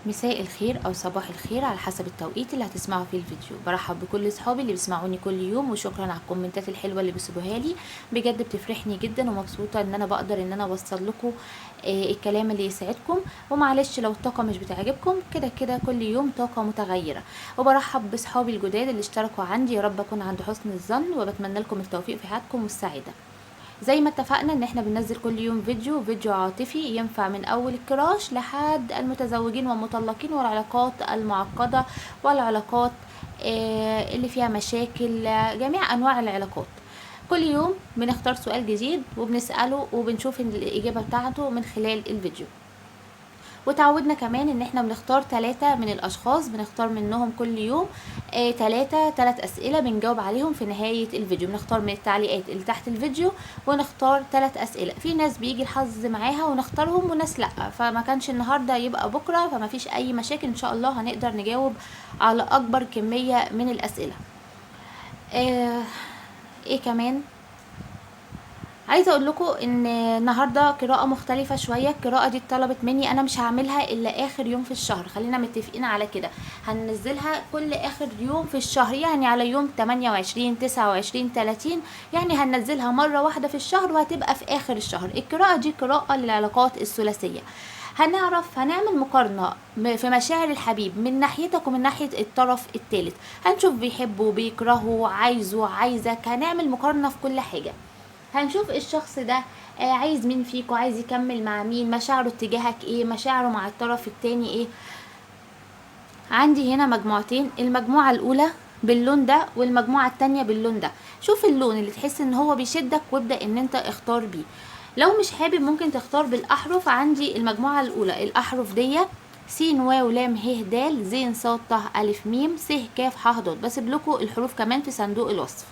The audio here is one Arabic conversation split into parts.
مساء الخير او صباح الخير على حسب التوقيت اللي هتسمعوا فيه الفيديو. برحب بكل اصحابي اللي بيسمعوني كل يوم، وشكرا على الكومنتات الحلوه اللي بيسيبوها لي، بجد بتفرحني جدا ومبسوطه ان انا بقدر ان انا اوصل لكم الكلام اللي يسعدكم. ومعلش لو الطاقه مش بتعجبكم، كده كده كل يوم طاقه متغيره. وبرحب باصحابي الجداد اللي اشتركوا عندي، يا رب اكون عند حسن الظن، وبتمنى لكم التوفيق في حياتكم والسعاده. زي ما اتفقنا ان احنا بننزل كل يوم فيديو عاطفي ينفع من اول الكراش لحد المتزوجين والمطلقين والعلاقات المعقدة والعلاقات اللي فيها مشاكل، جميع انواع العلاقات. كل يوم بنختار سؤال جديد وبنسأله وبنشوف الإجابة بتاعته من خلال الفيديو. وتعودنا كمان ان احنا بنختار 3 من الاشخاص، بنختار منهم كل يوم 3 اسئلة بنجاوب عليهم في نهاية الفيديو. بنختار من التعليقات اللي تحت الفيديو ونختار 3 اسئلة. في ناس بيجي الحظ معاها ونختارهم وناس لا، فما كانش النهاردة يبقى بكرة، فما فيش اي مشاكل، ان شاء الله هنقدر نجاوب على اكبر كمية من الاسئلة. ايه كمان عايزه اقول لكم ان النهارده قراءه مختلفه شويه. القراءه دي اتطلبت مني، انا مش هعملها الا اخر يوم في الشهر، خلينا متفقين على كده. هننزلها كل اخر يوم في الشهر، يعني على يوم 28 29 30، يعني هننزلها مره واحده في الشهر وهتبقى في اخر الشهر. القراءه دي قراءه للعلاقات الثلاثيه. هنعمل مقارنة في مشاعر الحبيب من ناحيتك ومن ناحية الطرف الثالث. هنشوف بيحبه بيكرهه عايزه عايزك، هنعمل مقارنة في كل حاجة. هنشوف الشخص ده عايز مين فيكو، عايز يكمل مع مين، مشاعره اتجاهك ايه، مشاعره مع الطرف التاني ايه. عندي هنا مجموعتين، المجموعة الاولى باللون ده والمجموعة التانية باللون ده. شوف اللون اللي تحس ان هو بيشدك وابدأ ان انت اختار بيه. لو مش حابب ممكن تختار بالاحرف. عندي المجموعة الاولى الاحرف دي س واو لام ه د ز ص ط الف م س ك ح ض. بسيب لكم الحروف كمان في صندوق الوصف.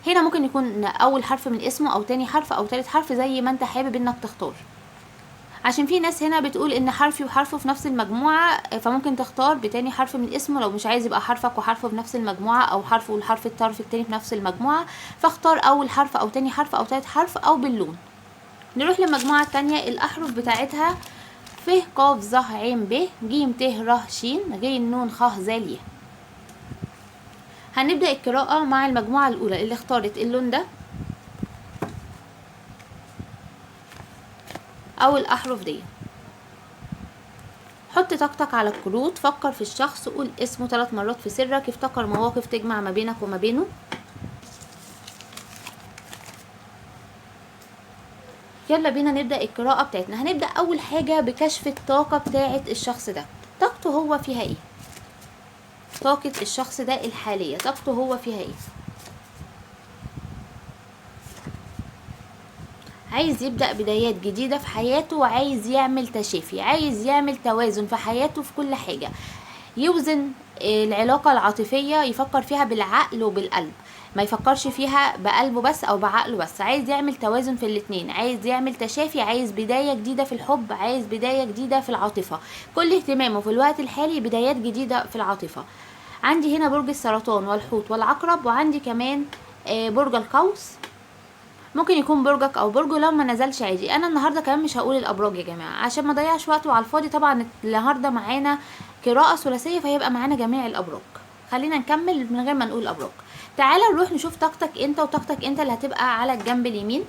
هنا ممكن يكون اول حرف من اسمه او تاني حرف او تالت حرف، زي ما انت حابب انك تختار. عشان في ناس هنا بتقول ان حرفي وحرفه في نفس المجموعة، فممكن تختار بتاني حرف من اسمه لو مش عايز يبقى حرفك وحرفه في نفس المجموعة، او حرفه والحرف الطرف التاني في نفس المجموعة، فاختار اول حرف او تاني حرف او تالت حرف او باللون. نروح للمجموعة التانية، الاحرف بتاعتها ف ق ظ ع ب ج ت ر ش غ ن خ ذ ي. هنبدأ القراءة مع المجموعة الأولى اللي اختارت اللون ده أو الأحرف دي. حط طاقتك على الكروت، فكر في الشخص، قول اسمه 3 مرات في سرك، افتكر مواقف تجمع ما بينك وما بينه. يلا بينا نبدأ القراءة بتاعتنا. هنبدأ أول حاجة بكشف الطاقة بتاعت الشخص ده. طاقته هو فيها ايه؟ طاقة الشخص ده الحالية، طاقته هو فيها ايه؟ عايز يبدأ بدايات جديدة في حياته، وعايز يعمل تشافي، عايز يعمل توازن في حياته في كل حاجة. يوزن العلاقة العاطفية، يفكر فيها بالعقل وبالقلب، ما يفكرش فيها بقلبه بس او بعقله بس. عايز يعمل توازن في الاتنين، عايز يعمل تشافي، عايز بداية جديدة في الحب، عايز بداية جديدة في العاطفة. كل اهتمامه في الوقت الحالي بدايات جديدة في العاطفة. عندي هنا برج السرطان والحوت والعقرب، وعندي كمان برج القوس. ممكن يكون برجك او برجه، لو ما نزلش عادي. انا النهارده كمان مش هقول الابراج يا جماعه عشان ما اضيعش وقته على الفاضي. طبعا النهارده معانا قراءه ثلاثيه، فيبقى معانا جميع الابراج. خلينا نكمل من غير ما نقول ابراج. تعالى نروح نشوف طاقتك انت وطاقتك انت اللي هتبقى على الجنب اليمين.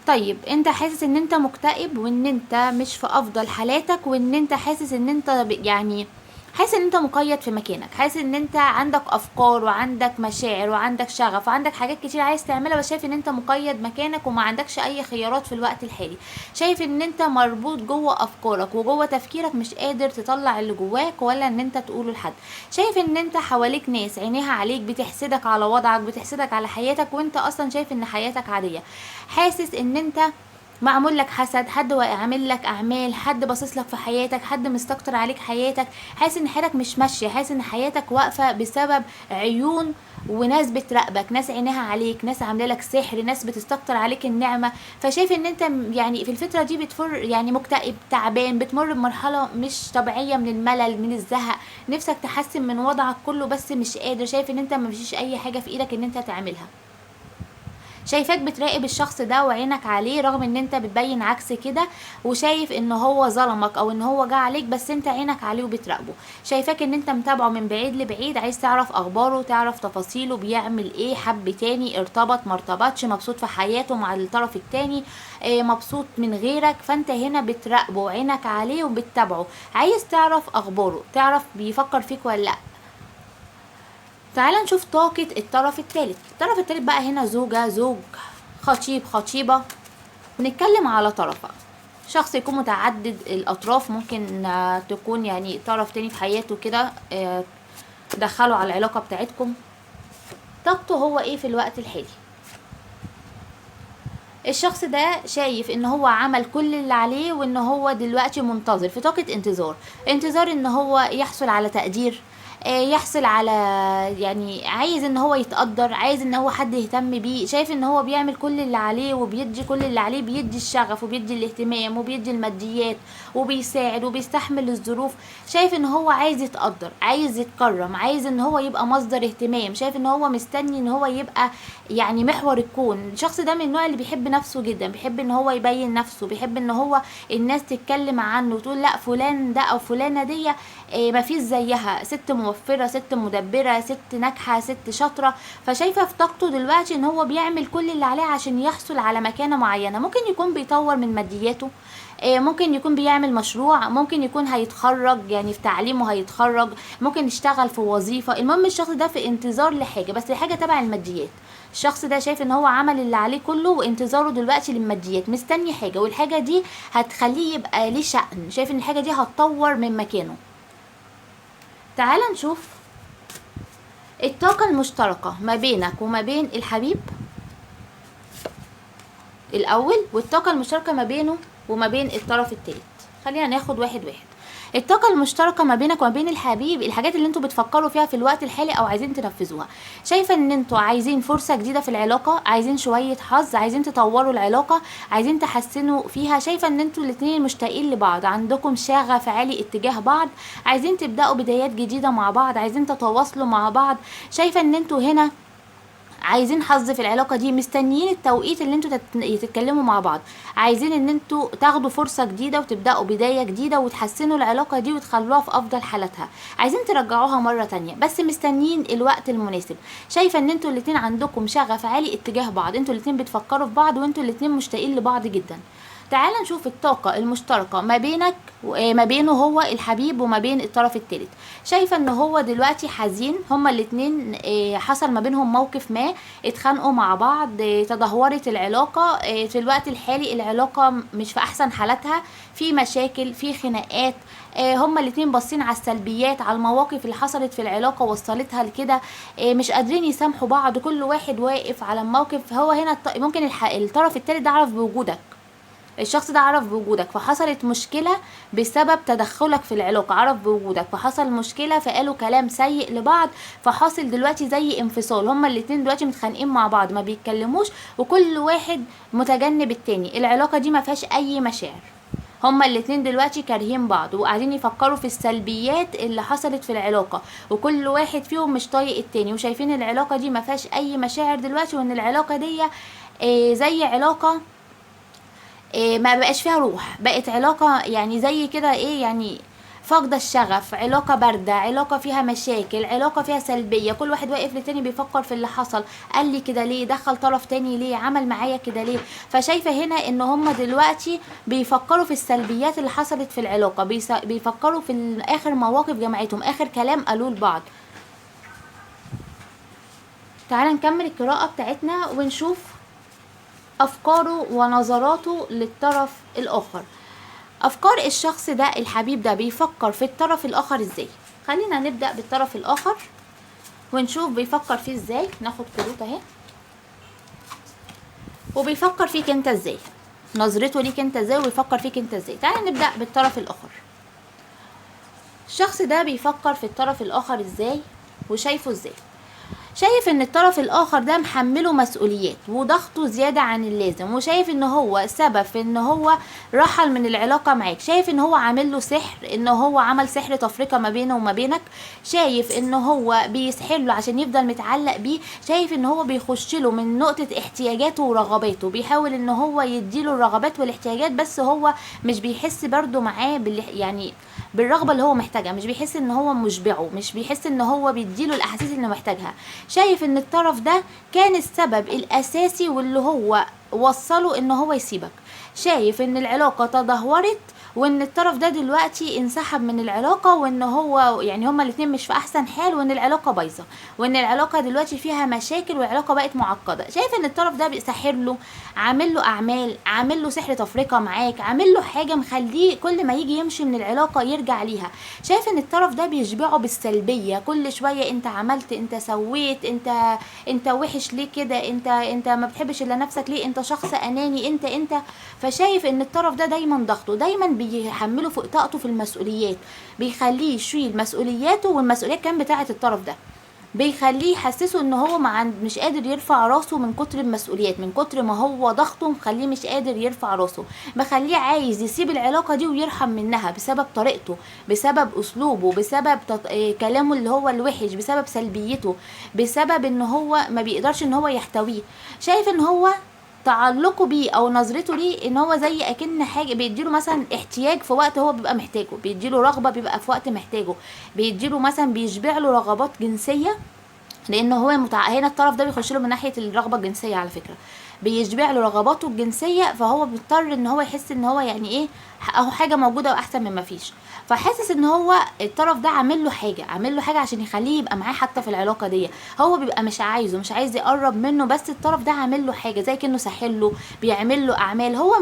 طيب انت حاسس ان انت مكتئب، وان انت مش في افضل حالاتك، وان انت حاسس ان انت يعني حاسس ان انت مقيد في مكانك، حاسس ان انت عندك افكار وعندك مشاعر وعندك شغف وعندك حاجات كتير عايز تعملها، بس شايف ان انت مقيد مكانك وما عندكش اي خيارات في الوقت الحالي. شايف ان انت مربوط جوه افكارك وجوه تفكيرك، مش قادر تطلع اللي جواك ولا ان انت تقوله لحد. شايف ان انت حواليك ناس عينيها عليك بتحسدك على وضعك، بتحسدك على حياتك، وانت اصلا شايف ان حياتك عادية. حاسس ان انت معمول لك حسد، حد عامل لك اعمال، حد باصص لك في حياتك، حد مستكتر عليك حياتك. حاسس ان حياتك مش ماشيه، حاسس ان حياتك واقفه بسبب عيون وناس بتراقبك، ناس عينها عليك، ناس عامله لك سحر، ناس بتستكتر عليك النعمه. فشايف ان انت يعني في الفتره دي بتفر، يعني مكتئب تعبان، بتمر بمرحله مش طبيعيه من الملل من الزهق، نفسك تحسن من وضعك كله بس مش قادر. شايف ان انت مفيش اي حاجه في ايدك ان انت تعملها. شايفاك بتراقب الشخص ده وعينك عليه رغم ان انت بتبين عكس كده، وشايف ان هو ظلمك او ان هو جه عليك، بس انت عينك عليه وبتراقبه. شايفاك ان انت متابعه من بعيد لبعيد، عايز تعرف اخباره، تعرف تفاصيله، بيعمل ايه، حب تاني، ارتبط مرتبطش، مبسوط في حياته مع الطرف التاني، مبسوط من غيرك. فانت هنا بتراقبه، عينك عليه وبتتابعه، عايز تعرف اخباره، تعرف بيفكر فيك ولا لا. تعال نشوف طاقة الطرف الثالث. الطرف الثالث بقى هنا زوجة، زوج، خطيب، خطيبة. بنتكلم على طرف بقى. شخص يكون متعدد الأطراف، ممكن تكون يعني طرف تاني في حياته كده، دخله على العلاقة بتاعتكم. طاقته هو ايه في الوقت الحالي؟ الشخص ده شايف ان هو عمل كل اللي عليه، وان هو دلوقتي منتظر في طاقة انتظار، انتظار ان هو يحصل على تقدير، يحصل على، يعني عايز ان هو يتقدر، عايز ان هو حد يهتم بيه. شايف ان هو بيعمل كل اللي عليه وبيدي كل اللي عليه، بيدي الشغف وبيدي الاهتمام وبيدي الماديات وبيساعد وبيستحمل الظروف. شايف ان هو عايز يتقدر، عايز يتكرم، عايز ان هو يبقى مصدر اهتمام. شايف ان هو مستني ان هو يبقى يعني محور الكون. الشخص ده من النوع اللي بيحب نفسه جدا، بيحب ان هو يبين نفسه، بيحب ان هو الناس تتكلم عنه وتقول لا فلان ده او فلانة دي مفيش زيها، ست موفرة، ست مدبرة، ست ناجحة، ست شاطرة. فشايفة في طاقته دلوقتي ان هو بيعمل كل اللي عليه عشان يحصل على مكانة معينة. ممكن يكون بيطور من مادياته، ممكن يكون بيعمل مشروع، ممكن يكون هيتخرج يعني في تعليمه هيتخرج، ممكن يشتغل في وظيفة. المهم الشخص ده في انتظار لحاجة، بس حاجة تبع الماديات. الشخص ده شايف ان هو عمل اللي عليه كله وانتظاره دلوقتي للماديات، مستني حاجة، والحاجة دي هتخليه يبقى ليه شأن. شايف ان الحاجة دي هتطور من مكانه. تعال نشوف الطاقة المشتركة ما بينك وما بين الحبيب الأول، والطاقة المشتركة ما بينه وما بين الطرف التالت. خلينا ناخد واحد واحد. الطاقة المشتركة ما بينك وما بين الحبيب، الحاجات اللي انتوا بتفكروا فيها في الوقت الحالي او عايزين تنفذوها. شايفة ان انتوا عايزين فرصة جديدة في العلاقة، عايزين شوية حظ، عايزين تطوروا العلاقة، عايزين تحسنوا فيها. شايفة ان انتوا الاتنين مشتاقين لبعض، عندكم شغف عالي اتجاه بعض، عايزين تبدأوا بدايات جديدة مع بعض، عايزين تتواصلوا مع بعض. شايفة ان انتوا هنا عايزين حظ في العلاقة دي، مستنيين التوقيت اللي انتوا تتكلموا مع بعض، عايزين ان انتوا تاخدوا فرصة جديدة وتبدأوا بداية جديدة وتحسنوا العلاقة دي وتخلوها في افضل حالاتها، عايزين ترجعوها مرة تانية، بس مستنيين الوقت المناسب. شايفة ان انتوا الاتنين عندكم شغف عالي اتجاه بعض، انتوا الاتنين بتفكروا في بعض، وانتوا الاتنين مشتاقين لبعض جدا. تعال نشوف الطاقة المشتركة ما بينك وما بينه هو الحبيب وما بين الطرف الثالث. شايفة ان هو دلوقتي حزين، هما الاتنين حصل ما بينهم موقف ما، اتخانقوا مع بعض، تدهورت العلاقة. في الوقت الحالي العلاقة مش في احسن حالاتها، في مشاكل، في خناقات. هما الاتنين باصين على السلبيات، على المواقف اللي حصلت في العلاقة وصلتها لكده، مش قادرين يسامحوا بعض، كل واحد واقف على الموقف. هو هنا ممكن الطرف الثالث ده عرف بوجودك، الشخص ده عرف بوجودك فحصلت مشكلة بسبب تدخلك في العلاقة، عرف بوجودك فحصل مشكلة، فقالوا كلام سيء لبعض، فحاصل دلوقتي زي انفصال. هما الاتنين دلوقتي متخانقين مع بعض، ما بيتكلموش، وكل واحد متجنب التاني. العلاقة دي ما فيهاش اي مشاعر، هما الاتنين دلوقتي كارهين بعض وقاعدين يفكروا في السلبيات اللي حصلت في العلاقة، وكل واحد فيهم مش طايق التاني، وشايفين العلاقة دي ما فيهاش اي مشاعر دلوقتي، وان العلاقة دي زي علاقة ما بقاش فيها روح، بقت علاقة يعني زي كده ايه، يعني فاقدة الشغف، علاقة باردة، علاقة فيها مشاكل، علاقة فيها سلبية، كل واحد واقف للتاني بيفكر في اللي حصل، قال لي كده ليه، دخل طرف تاني ليه، عمل معايا كده ليه. فشايفة هنا ان هما دلوقتي بيفكروا في السلبيات اللي حصلت في العلاقة، بيفكروا في اخر مواقف جمعتهم، اخر كلام قالوه لبعض. تعال نكمل القراءة بتاعتنا ونشوف افكاره ونظراته للطرف الاخر. افكار الشخص ده الحبيب ده بيفكر في الطرف الاخر ازاي؟ خلينا نبدأ بالطرف الاخر ونشوف بيفكر فيه ازاي. ناخد كروت اهي، وبيفكر فيك انت ازاي، نظرته ليك انت ازاي، وبيفكر فيك انت ازاي. تعالى نبدأ بالطرف الاخر. الشخص ده بيفكر في الطرف الاخر ازاي وشايفه ازاي؟ شايف ان الطرف الاخر ده محمله مسؤوليات وضغطه زيادة عن اللازم، وشايف ان هو سبب في ان هو رحل من العلاقة معاك. شايف ان هو عامل له سحر، ان هو عمل سحر تفرقة ما بينه وما بينك. شايف ان هو بيسحر له عشان يفضل متعلق بيه. شايف ان هو بيخش له من نقطة احتياجاته ورغباته، بيحاول ان هو يديله الرغبات والاحتياجات، بس هو مش بيحس برضو معاه يعني بالرغبة اللي هو محتاجها، مش بيحس ان هو مشبعه، مش بيحس ان هو بيديله الاحاسيس اللي محتاجها. شايف ان الطرف ده كان السبب الاساسي واللي هو وصله ان هو يسيبك. شايف ان العلاقة تدهورت، وان الطرف ده دلوقتي انسحب من العلاقة، وان هو يعني هما الاتنين مش في احسن حال، وان العلاقة بايظة، وان العلاقة دلوقتي فيها مشاكل، والعلاقة بقت معقدة. شايف ان الطرف ده بيسحر له، عامل له اعمال، عامل له سحر تفرقة معاك، عامل له حاجة مخليه كل ما يجي يمشي من العلاقة يرجع ليها. شايف ان الطرف ده بيشبعه بالسلبية، كل شوية انت عملت، انت سويت، انت وحش ليه كده، انت ما بتحبش الا نفسك ليه، انت شخص اناني، انت. فشايف ان الطرف ده دايما ضغطه، دايما بيحمله فوق طاقته في المسؤوليات، بيخليه يشيل مسؤولياته، والمسؤوليات كان بتاعه الطرف ده، بيخليه يحسسه ان هو مش قادر يرفع راسه من كتر المسؤوليات، من كتر ما هو ضغطه مخليه مش قادر يرفع راسه، مخليه عايز يسيب العلاقة دي ويرحم منها بسبب طريقته، بسبب اسلوبه، بسبب كلامه اللي هو الوحش، بسبب سلبيته، بسبب ان هو ما بيقدرش ان هو يحتويه. شايف ان هو تعلقه بيه او نظرته ليه ان هو زي اكن حاجه بيديله مثلا احتياج في وقت هو بيبقى محتاجه، بيديله رغبه بيبقى في وقت محتاجه، بيديله مثلا بيشبع له رغبات جنسيه، لان هو هنا الطرف ده بيخش له من ناحيه الرغبه الجنسيه على فكره، بيشبع له رغباته الجنسيه، فهو بيضطر ان هو يحس ان هو يعني ايه، اهو حاجه موجوده واحسن من ما فيش. فحاسس ان هو الطرف ده عامل له حاجه عشان يخليه يبقى معاه حتى في العلاقه دي، هو بيبقى مش عايز يقرب منه، بس الطرف ده عامل له حاجه زي كانه ساحل له، بيعمل له اعمال، هو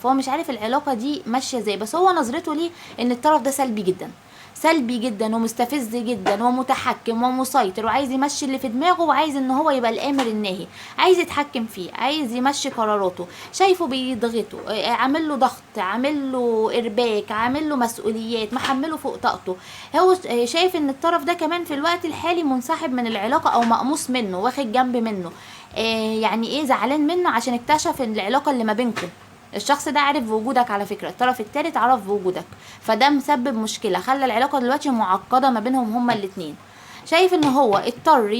مش عارف العلاقه دي ماشيه ازاي، بس هو نظرته ليه ان الطرف ده سلبي جدا ومستفز جدا ومتحكم ومسيطر، وعايز يمشي اللي في دماغه، وعايز ان هو يبقى الامر الناهي، عايز يتحكم فيه، عايز يمشي قراراته. شايفه بيضغطه، عامل له ضغط، عامل له ارباك، عامل له مسؤوليات، محمله فوق طاقته. هو شايف ان الطرف ده كمان في الوقت الحالي منسحب من العلاقه، او مقموص منه، واخد جنب منه، يعني ايه، زعلان منه عشان اكتشف ان العلاقه اللي ما بينكم، الشخص ده عارف بوجودك، على فكرة الطرف التالت عرف بوجودك، فده مسبب مشكلة، خلى العلاقة دلوقتي معقدة ما بينهم هما الاتنين. شايف ان هو اضطر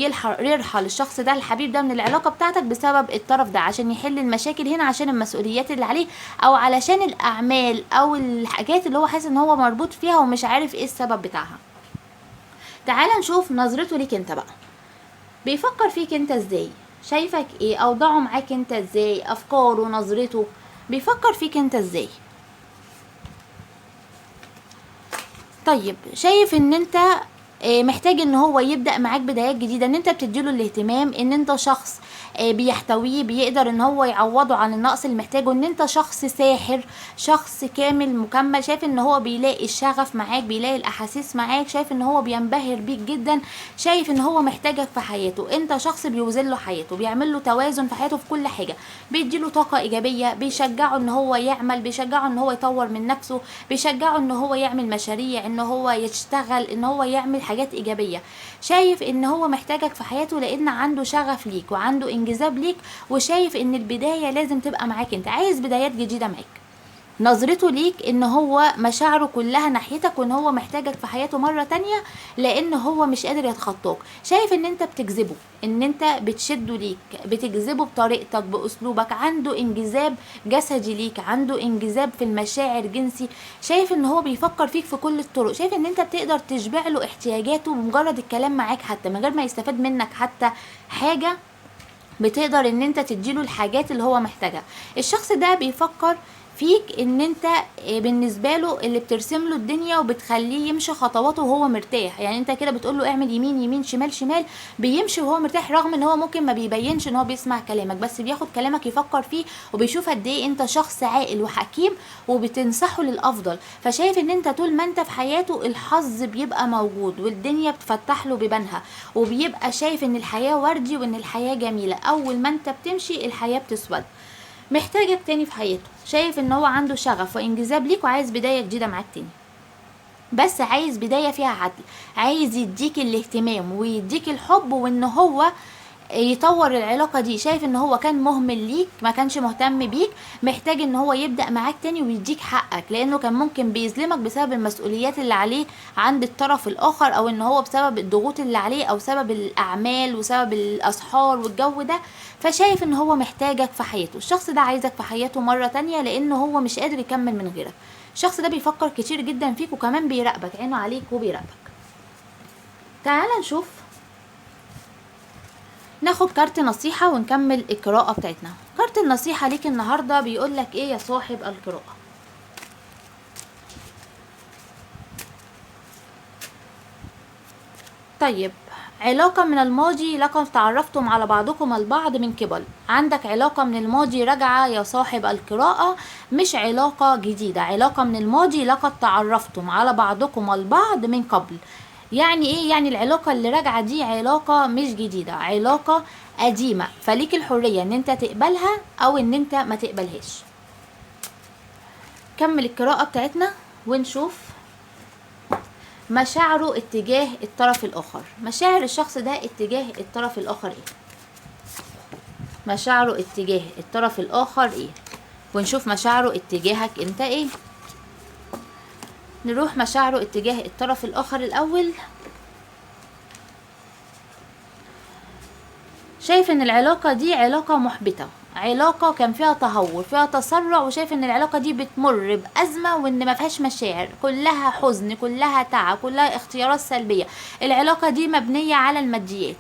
يرحل الشخص ده الحبيب ده من العلاقة بتاعتك بسبب الطرف ده، عشان يحل المشاكل هنا، عشان المسؤوليات اللي عليه، او علشان الاعمال او الحاجات اللي هو حاسس ان هو مربوط فيها ومش عارف ايه السبب بتاعها. تعال نشوف نظرته ليك انت بقى، بيفكر فيك انت ازاي، شايفك ايه، اوضاعه معاك انت ازاي، افكاره، نظرته، بيفكر فيك انت ازاي. طيب شايف ان انت محتاج ان هو يبدأ معاك بدايات جديدة، ان انت بتديله الاهتمام، ان انت شخص بيحتويه، بيقدر ان هو يعوضه عن النقص اللي محتاجه، ان انت شخص ساحر، شخص كامل مكمل. شايف ان هو بيلاقي الشغف معاك، بيلاقي الاحاسيس معاك، شايف ان هو بينبهر بيك جدا، شايف ان هو محتاجك في حياته، انت شخص بيوزن له حياته، بيعمل له توازن في حياته في كل حاجة، بيديله طاقة ايجابية، بيشجعه ان هو يعمل، بيشجعه ان هو يطور من نفسه، بيشجعه ان هو يعمل مشاريع، ان هو يشتغل، ان هو يعمل حاجات ايجابيه. شايف ان هو محتاجك في حياته لان عنده شغف ليك وعنده انجذاب ليك، وشايف ان البدايه لازم تبقى معاك، انت عايز بدايات جديده معاك. نظرته ليك ان هو مشاعره كلها ناحيتك، وان هو محتاجك في حياته مرة تانية، لان هو مش قادر يتخطاك. شايف ان انت بتجذبه، ان انت بتشده ليك، بتجذبه بطريقتك، باسلوبك، عنده انجذاب جسدي ليك، عنده انجذاب في المشاعر جنسي. شايف ان هو بيفكر فيك في كل الطرق، شايف ان انت بتقدر تشبع له احتياجاته بمجرد الكلام معاك، حتى من غير ما يستفاد منك حتى حاجة، بتقدر ان انت تديله الحاجات اللي هو محتاجها. الشخص ده بيفكر فيك ان انت بالنسبه له اللي بترسم له الدنيا وبتخليه يمشي خطواته وهو مرتاح، يعني انت كده بتقول له اعمل يمين يمين، شمال شمال، بيمشي وهو مرتاح، رغم ان هو ممكن ما بيبينش ان هو بيسمع كلامك، بس بياخد كلامك يفكر فيه، وبيشوف قد ايه انت شخص عاقل وحكيم وبتنصحه للافضل. فشايف ان انت طول ما انت في حياته الحظ بيبقى موجود، والدنيا بتفتح له بيبانها، وبيبقى شايف ان الحياه وردي وان الحياه جميله، اول ما انت بتمشي الحياه بتسود. محتاجك تاني في حياته، شايف ان هو عنده شغف وانجذاب ليك، وعايز بداية جديدة معاك تاني. بس عايز بداية فيها عدل، عايز يديك الاهتمام ويديك الحب، وان هو يطور العلاقة دي. شايف ان هو كان مهمل ليك، ما كانش مهتم بيك، محتاج ان هو يبدأ معاك تاني ويديك حقك، لانه كان ممكن بيظلمك بسبب المسؤوليات اللي عليه عند الطرف الاخر، او ان هو بسبب الضغوط اللي عليه، او سبب الاعمال وسبب الاسحار والجو ده. فشايف ان هو محتاجك في حياته، الشخص ده عايزك في حياته مرة تانية، لانه هو مش قادر يكمل من غيرك. الشخص ده بيفكر كتير جدا فيك، وكمان بيراقبك، عينه عليك وبيراقبك. تعال نشوف، ناخد كارت نصيحة ونكمل القراءة بتاعتنا. كارت النصيحة ليك النهاردة بيقولك ايه يا صاحب القراءة؟ طيب، علاقة من الماضي لقد تعرفتم على بعضكم البعض من قبل. عندك علاقة من الماضي راجعة يا صاحب القراءة، مش علاقة جديدة، علاقة من الماضي لقد تعرفتم على بعضكم البعض من قبل. يعني ايه؟ يعني العلاقة اللي راجعة دي علاقة مش جديدة، علاقة قديمة، فليك الحرية ان انت تقبلها او ان انت ما تقبلهاش. كمل القراءة بتاعتنا ونشوف مشاعره اتجاه الطرف الاخر. مشاعر الشخص ده اتجاه الطرف الاخر ايه؟ مشاعره اتجاه الطرف الاخر ايه؟ ونشوف مشاعره اتجاهك انت ايه. نروح مشاعره اتجاه الطرف الاخر الاول. شايف ان العلاقة دي علاقة محبطة، علاقة كان فيها تهور، فيها تسرع، وشايف ان العلاقة دي بتمر بأزمة، وان ما فيهاش مشاعر، كلها حزن، كلها تعب، كلها اختيارات سلبية. العلاقة دي مبنية على الماديات.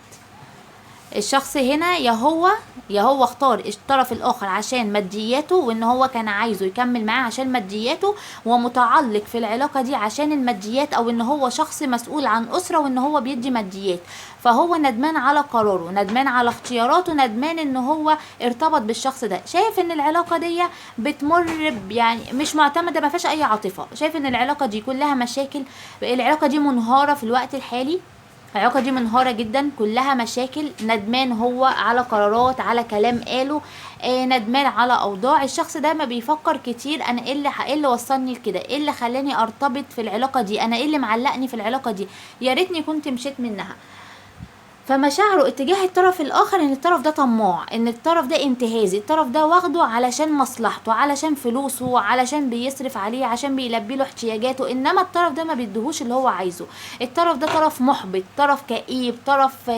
الشخص هنا يا هو اختار الطرف الاخر عشان مادياته، وان هو كان عايزه يكمل معاه عشان مادياته، ومتعلق في العلاقة دي عشان الماديات، او ان هو شخص مسؤول عن اسرة، وان هو بيدي ماديات. فهو ندمان على قراره، ندمان على اختياراته، ندمان ان هو ارتبط بالشخص ده. شايف ان العلاقة دي بتمر يعني مش معتمدة، ما فيهاش اي عاطفة. شايف ان العلاقة دي كلها مشاكل، العلاقة دي منهارة في الوقت الحالي، العلاقة دي منهارة جدا، كلها مشاكل. ندمان هو على قرارات، على كلام قاله، ندمان على اوضاع. الشخص ده ما بيفكر كتير، انا ايه اللي وصلني لكده، ايه اللي خلاني ارتبط في العلاقة دي، انا ايه اللي معلقني في العلاقة دي، يا ريتني كنت مشيت منها. فمشاعره اتجاه الطرف الاخر ان الطرف ده طماع، ان الطرف ده انتهازي، الطرف ده واخده علشان مصلحته، علشان فلوسه، علشان بيصرف عليه، عشان بيلبي له احتياجاته، انما الطرف ده ما بيديهوش اللي هو عايزه. الطرف ده طرف محبط، طرف كئيب، طرف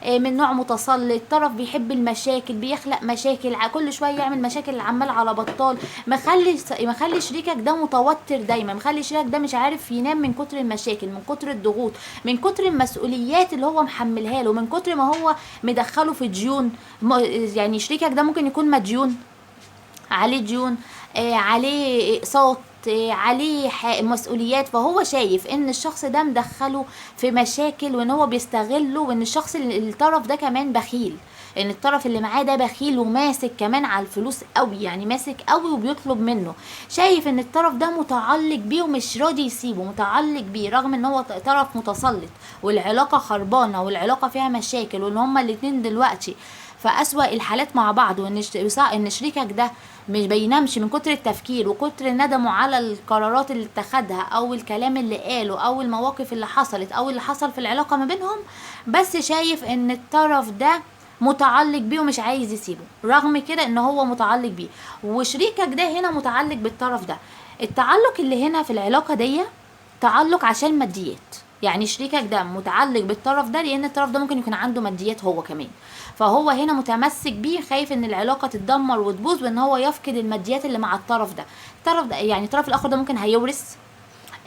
من نوع متسلط، طرف بيحب المشاكل، بيخلق مشاكل، كل شويه يعمل مشاكل عمال على بطال، مخلي شريكك ده متوتر دايما، مخلي شريكك ده مش عارف ينام من كتر المشاكل، من كتر الضغوط، من كتر المسؤوليات اللي هو محملها له، من كتر ما هو مدخله في ديون. يعني شريكك ده ممكن يكون مديون، عليه ديون، عليه اقساط، عليه مسؤوليات. فهو شايف ان الشخص ده مدخله في مشاكل، وان هو بيستغله، وان الشخص الطرف ده كمان بخيل، ان الطرف اللي معاه ده بخيل، وماسك كمان على الفلوس قوي، يعني ماسك قوي وبيطلب منه. شايف ان الطرف ده متعلق بيه ومش راضي يسيبه، متعلق بيه رغم ان هو طرف متسلط، والعلاقة خربانة، والعلاقة فيها مشاكل، وان هما الاتنين دلوقتي في أسوأ الحالات مع بعض، وان شريكك ده مش بينامش من كتر التفكير وكتر ندمه على القرارات اللي اتخذها، او الكلام اللي قاله، او المواقف اللي حصلت، او اللي حصل في العلاقة ما بينهم. بس شايف ان الطرف ده متعلق بيه ومش عايز يسيبه، رغم كده ان هو متعلق بيه. وشريكك ده هنا متعلق بالطرف ده. التعلق اللي هنا في العلاقة دي تعلق عشان ماديات، يعني شريكك ده متعلق بالطرف ده لان الطرف ده ممكن يكون عنده ماديات هو كمان، فهو هنا متمسك بيه، خايف ان العلاقة تتدمر وتبوظ، وان هو يفقد الماديات اللي مع الطرف ده. الطرف ده يعني الطرف الاخر ده ممكن هيورث،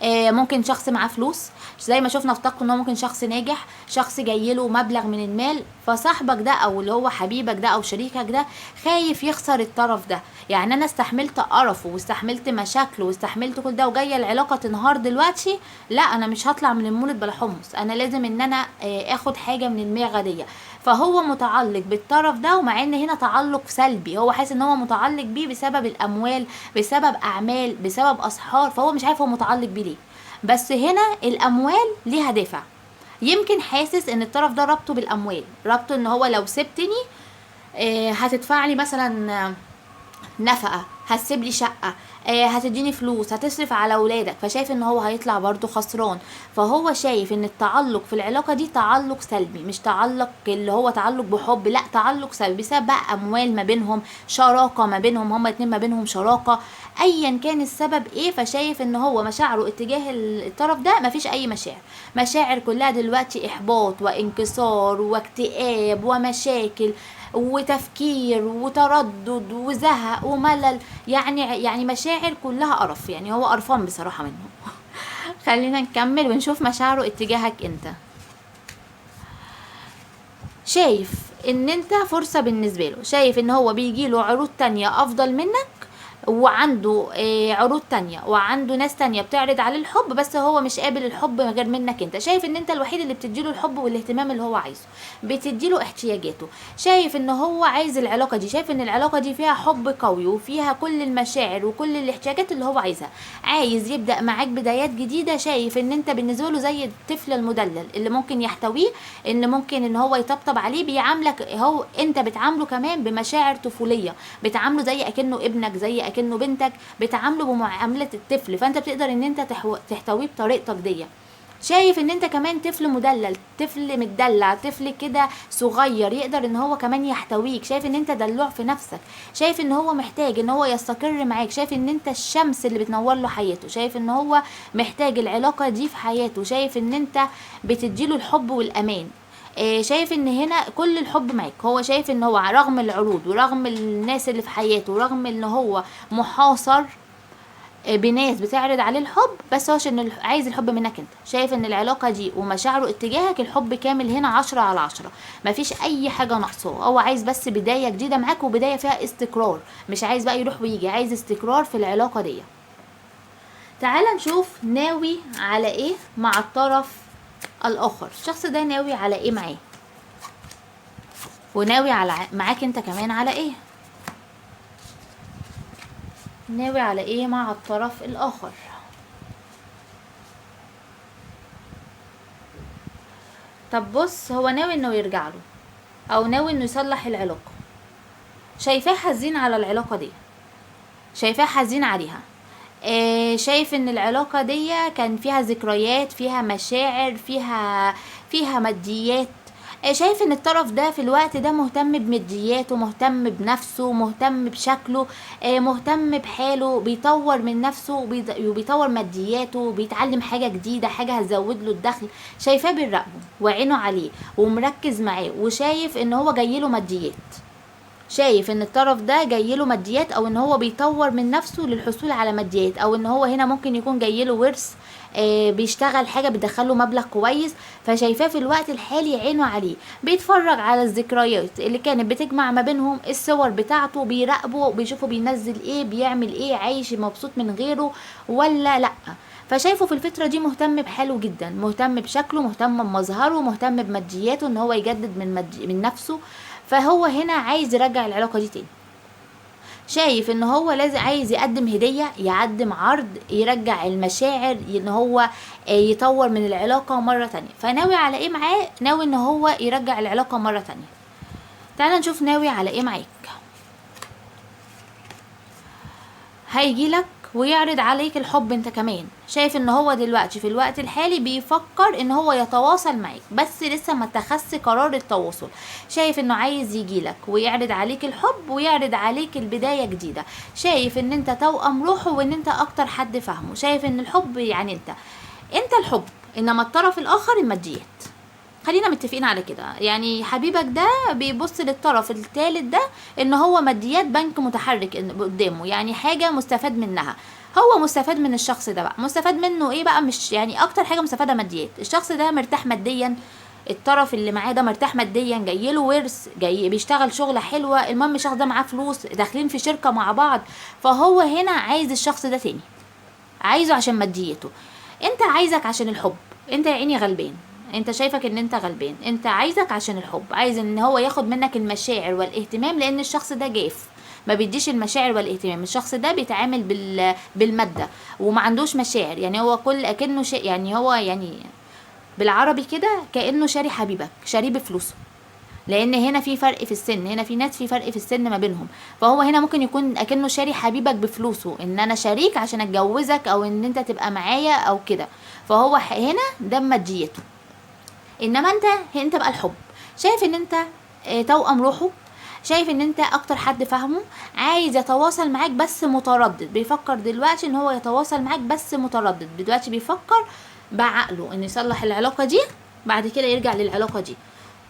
ممكن شخص معاه فلوس، زي ما شفنا في طاقته ان هو ممكن شخص ناجح، شخص جايله مبلغ من المال. فصاحبك ده او اللي هو حبيبك ده او شريكك ده خايف يخسر الطرف ده. يعني انا استحملت قرفه، واستحملت مشاكله، واستحملت كل ده، وجايه العلاقه تنهار دلوقتي، لا انا مش هطلع من المولد بلا حمص، انا لازم ان انا اخد حاجه من الميغه دي. فهو متعلق بالطرف ده، ومع ان هنا تعلق سلبي، هو حاسس ان هو متعلق بيه بسبب الاموال، بسبب اعمال، بسبب اسحار، فهو مش عارف هو متعلق بيه ليه. بس هنا الاموال ليها دافع، يمكن حاسس ان الطرف ده ربطه بالاموال، ربطه ان هو لو سبتني هتدفع لي مثلا نفقه، هتسيب لي شقه، هتديني فلوس، هتصرف على اولادك. فشايف ان هو هيطلع برضو خسران. فهو شايف ان التعلق في العلاقه دي تعلق سلبي، مش تعلق اللي هو تعلق بحب، لا تعلق سلبي بسبب بقى اموال ما بينهم، شراكه ما بينهم، هما اتنين ما بينهم شراكه، ايا كان السبب ايه. فشايف ان هو مشاعره اتجاه الطرف ده مفيش اي مشاعر، مشاعر كلها دلوقتي احباط وانكسار واكتئاب ومشاكل وتفكير وتردد وزهق وملل. يعني مشاعر كلها قرف، يعني هو قرفان بصراحة منه. خلينا نكمل ونشوف مشاعره اتجاهك انت. شايف ان انت فرصة بالنسبة له، شايف ان هو بيجيله عروض تانية افضل منك، وعنده عروض تانية، وعنده ناس تانية بتعرض عليه الحب، بس هو مش قابل الحب غير منك انت. شايف ان انت الوحيد اللي بتديله الحب والاهتمام اللي هو عايزه، بتديله احتياجاته. شايف ان هو عايز العلاقة دي، شايف ان العلاقة دي فيها حب قوي وفيها كل المشاعر وكل الاحتياجات اللي هو عايزها، عايز يبدأ معاك بدايات جديدة. شايف ان انت بالنسبة له زي الطفل المدلل اللي ممكن يحتويه، ان ممكن ان هو يطبطب عليه، بيعاملك هو انت بتعامله كمان بمشاعر طفولية، بتعامله زي اكنه ابنك، زي اكنه بنتك، بتعامله بمعاملة الطفل. فانت بتقدر ان انت تحتويه بطريقتك دي. شايف ان انت كمان طفل مدلل، طفل متدلع، طفل كده صغير يقدر ان هو كمان يحتويك. شايف ان انت دلوع في نفسك، شايف ان هو محتاج ان هو يستقر معاك، شايف ان انت الشمس اللي بتنور له حياته، شايف ان هو محتاج العلاقة دي في حياته، شايف ان انت بتديله الحب والامان. شايف ان هنا كل الحب معاك. هو شايف ان هو رغم العروض ورغم الناس اللي في حياته ورغم ان هو محاصر بناس بتعرض عليه الحب، بس هو عشان عايز الحب منك انت. شايف ان العلاقة دي ومشاعره اتجاهك الحب كامل هنا 10/10، مفيش اي حاجة ناقصاه. هو عايز بس بداية جديدة معاك وبداية فيها استقرار، مش عايز بقى يروح ويجي، عايز استقرار في العلاقة دي. تعال نشوف ناوي على ايه مع الطرف الاخر. الشخص ده ناوي على ايه معاه، وناوي على معاك انت كمان على ايه، ناوي على ايه مع الطرف الاخر. طب بص، هو ناوي انه يرجع له، او ناوي انه يصلح العلاقة. شايفاه حزين على العلاقة دي، شايفاه حزين عليها. شايف ان العلاقة دي كان فيها ذكريات، فيها مشاعر، فيها ماديات. شايف ان الطرف ده في الوقت ده مهتم بمادياته، مهتم بنفسه، مهتم بشكله، مهتم بحاله، بيطور من نفسه وبيطور مادياته، بيتعلم حاجة جديدة، حاجة هتزود له الدخل. شايفاه بيراقبه وعينه عليه ومركز معاه، وشايف ان هو جايله ماديات. شايف ان الطرف ده جايله ماديات، او ان هو بيطور من نفسه للحصول على ماديات، او ان هو هنا ممكن يكون جايله ورث، بيشتغل حاجة بتدخله مبلغ كويس. فشايفاه في الوقت الحالي عينه عليه، بيتفرج على الذكريات اللي كانت بتجمع ما بينهم، الصور بتاعته، بيراقبه، بيشوفه بينزل ايه، بيعمل ايه، عايش مبسوط من غيره ولا لا. فشايفه في الفترة دي مهتم بحاله جدا، مهتم بشكله، مهتم بمظهره، مهتم بمادياته، ان هو يجدد من نفسه. فهو هنا عايز يرجع العلاقة دي تاني. شايف ان هو لازم عايز يقدم هدية، يقدم عرض، يرجع المشاعر، ان هو يطور من العلاقة مرة تانية. فناوي على ايه معاه؟ ناوي ان هو يرجع العلاقة مرة تانية. تعال نشوف ناوي على ايه معاك. هيجيلك ويعرض عليك الحب انت كمان. شايف ان هو دلوقتي في الوقت الحالي بيفكر ان هو يتواصل معاك، بس لسه ما اتخذش قرار التواصل. شايف انه عايز يجيلك ويعرض عليك الحب ويعرض عليك البداية جديدة. شايف ان انت توأم روحه وان انت اكتر حد فاهمه. شايف ان الحب يعني انت الحب، انما الطرف الاخر الماديات. خلينا متفقين على كده. يعني حبيبك ده بيبص للطرف الثالث ده ان هو ماديات، بنك متحرك قدامه، يعني حاجة مستفاد منها. هو مستفاد من الشخص ده. بقى مستفاد منه ايه بقى؟ مش يعني اكتر حاجة مستفادة ماديات. الشخص ده مرتاح ماديا، الطرف اللي معاه ده مرتاح ماديا، جاي له ورث، جاي بيشتغل شغلة حلوة، المهم الشخص ده معاه فلوس، داخلين في شركة مع بعض. فهو هنا عايز الشخص ده تاني، عايزه عشان ماديته. انت عايزك عشان الحب. انت يا عيني غلبان، انت شايفك ان انت غلبان، انت عايزك عشان الحب، عايز ان هو ياخد منك المشاعر والاهتمام، لان الشخص ده جاف، ما بيديش المشاعر والاهتمام. الشخص ده بيتعامل بالمادة وما عندوش مشاعر. يعني هو كل اكنه شيء، يعني هو يعني بالعربي كده كأنه شاري حبيبك، شاريه بفلوسه. لان هنا في فرق في السن، هنا في ناس في فرق في السن ما بينهم، فهو هنا ممكن يكون اكنه شاري حبيبك بفلوسه، ان انا شريك عشان اتجوزك او ان انت تبقى معايا او كده، فهو هنا ده ماديته. انما انت بقى الحب، شايف ان انت توأم روحه، شايف ان انت اكتر حد فاهمه، عايز يتواصل معاك بس متردد، بيفكر دلوقتي ان هو يتواصل معاك بس متردد، دلوقتي بيفكر بعقله ان يصلح العلاقة دي، بعد كده يرجع للعلاقة دي،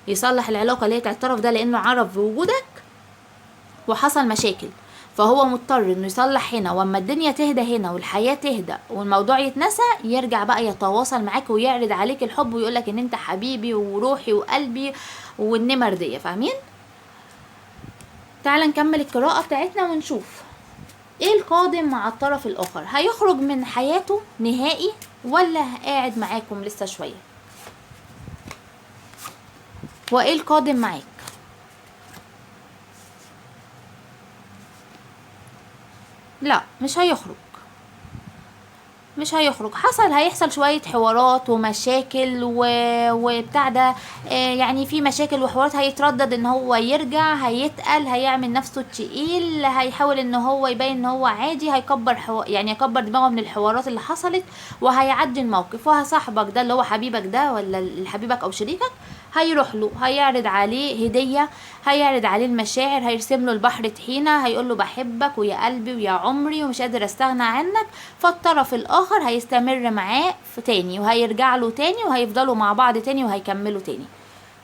يصلح العلاقة اللي هي بتاعت الطرف ده لانه عرف بوجودك وحصل مشاكل، فهو مضطر انه يصلح هنا، واما الدنيا تهدى هنا والحياة تهدى والموضوع يتنسى، يرجع بقى يتواصل معاك ويعرض عليك الحب ويقولك ان انت حبيبي وروحي وقلبي والنمر دي، فاهمين؟ تعال نكمل القراءة بتاعتنا ونشوف ايه القادم مع الطرف الاخر، هيخرج من حياته نهائي ولا قاعد معاكم لسه شوية، وايه القادم معاك؟ لا مش هيخرج، مش هيخرج، هيحصل شوية حوارات ومشاكل وبتاع ده، يعني في مشاكل وحوارات، هيتردد ان هو يرجع، هيتقل، هيعمل نفسه تقيل، هيحاول ان هو يبين ان هو عادي، هيكبر يعني يكبر دماغه من الحوارات اللي حصلت، وهيعدي الموقف، وصاحبك ده اللي هو حبيبك ده ولا حبيبك او شريكك هيروح له، هيعرض عليه هدية، هيعرض عليه المشاعر، هيرسم له البحر طحينة، هيقول له بحبك ويا قلبي ويا عمري ومش قادر استغنى عنك، فالطرف الاخر هيستمر معاه في تاني، وهيرجع له تاني، وهيفضلوا مع بعض تاني، وهيكملوا تاني.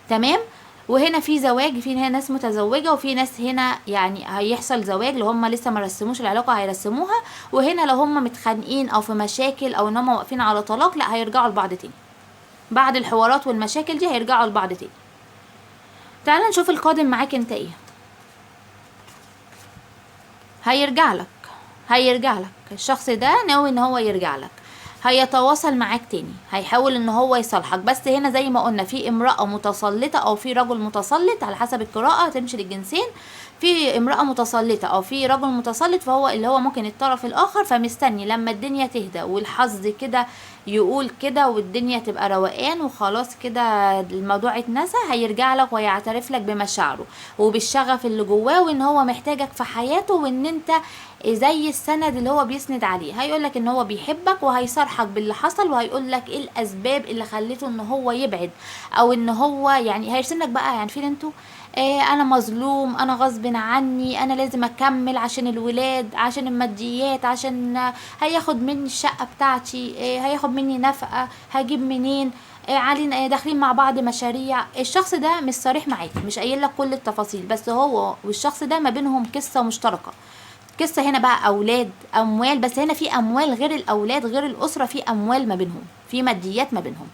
تمام. وهنا في زواج، في هنا ناس متزوجة، وفي ناس هنا يعني هيحصل زواج، لو هم لسه ما رسموش العلاقة هيرسموها، وهنا لو هم متخانقين او في مشاكل او ان هم واقفين على طلاق، لا هيرجعوا لبعض تاني، بعد الحوارات والمشاكل دي هيرجعوا لبعض تاني. تعال نشوف القادم معاك انت ايه. هيرجع لك الشخص ده، ناوي ان هو يرجع لك، هيتواصل معاك تاني، هيحاول ان هو يصالحك، بس هنا زي ما قلنا في امرأة متسلطة او في رجل متسلط، على حسب القراءة تمشي للجنسين، في امرأة متسلطة او في رجل متسلط، فهو اللي هو ممكن الطرف الاخر، فمستني لما الدنيا تهدى والحظ كده يقول كده والدنيا تبقى روقان وخلاص كده الموضوع اتنسى، هيرجع لك ويعترف لك بمشاعره وبالشغف اللي جواه، وان هو محتاجك في حياته، وان انت زي السند اللي هو بيسند عليه، هيقولك ان هو بيحبك وهيصارحك باللي حصل، وهيقولك ايه الاسباب اللي خلته ان هو يبعد، او ان هو يعني هيرسم لك بقى، يعني فين انتوا، انا مظلوم، انا غصب عني، انا لازم اكمل عشان الولاد، عشان الماديات، عشان هياخد مني الشقة بتاعتي، هياخد مني نفقة، هجيب منين، علينا داخلين مع بعض مشاريع. الشخص ده مش صريح معاك، مش قايل لك كل التفاصيل، بس هو والشخص ده ما بينهم قصة مشتركة، قصة هنا بقى اولاد اموال، بس هنا في اموال غير الاولاد غير الاسرة، في اموال ما بينهم، في ماديات ما بينهم.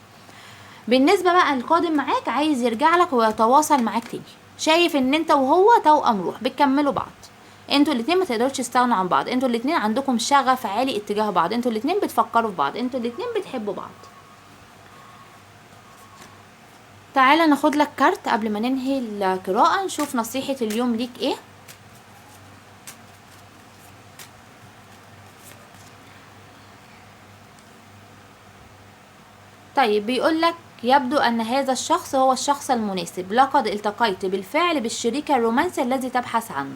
بالنسبة بقى القادم معاك، عايز يرجع لك ويتواصل معاك تاني، شايف ان انت وهو توأم روح، بتكملوا بعض، انتوا الاتنين ما تقدروش تستغنوا عن بعض، انتوا الاتنين عندكم شغف عالي اتجاه بعض، انتوا الاتنين بتفكروا في بعض، انتوا الاتنين بتحبوا بعض. تعالى ناخد لك كارت قبل ما ننهي القراءة، نشوف نصيحة اليوم ليك ايه. طيب بيقول لك يبدو أن هذا الشخص هو الشخص المناسب، لقد التقيت بالفعل بالشريك الرومانسي الذي تبحث عنه.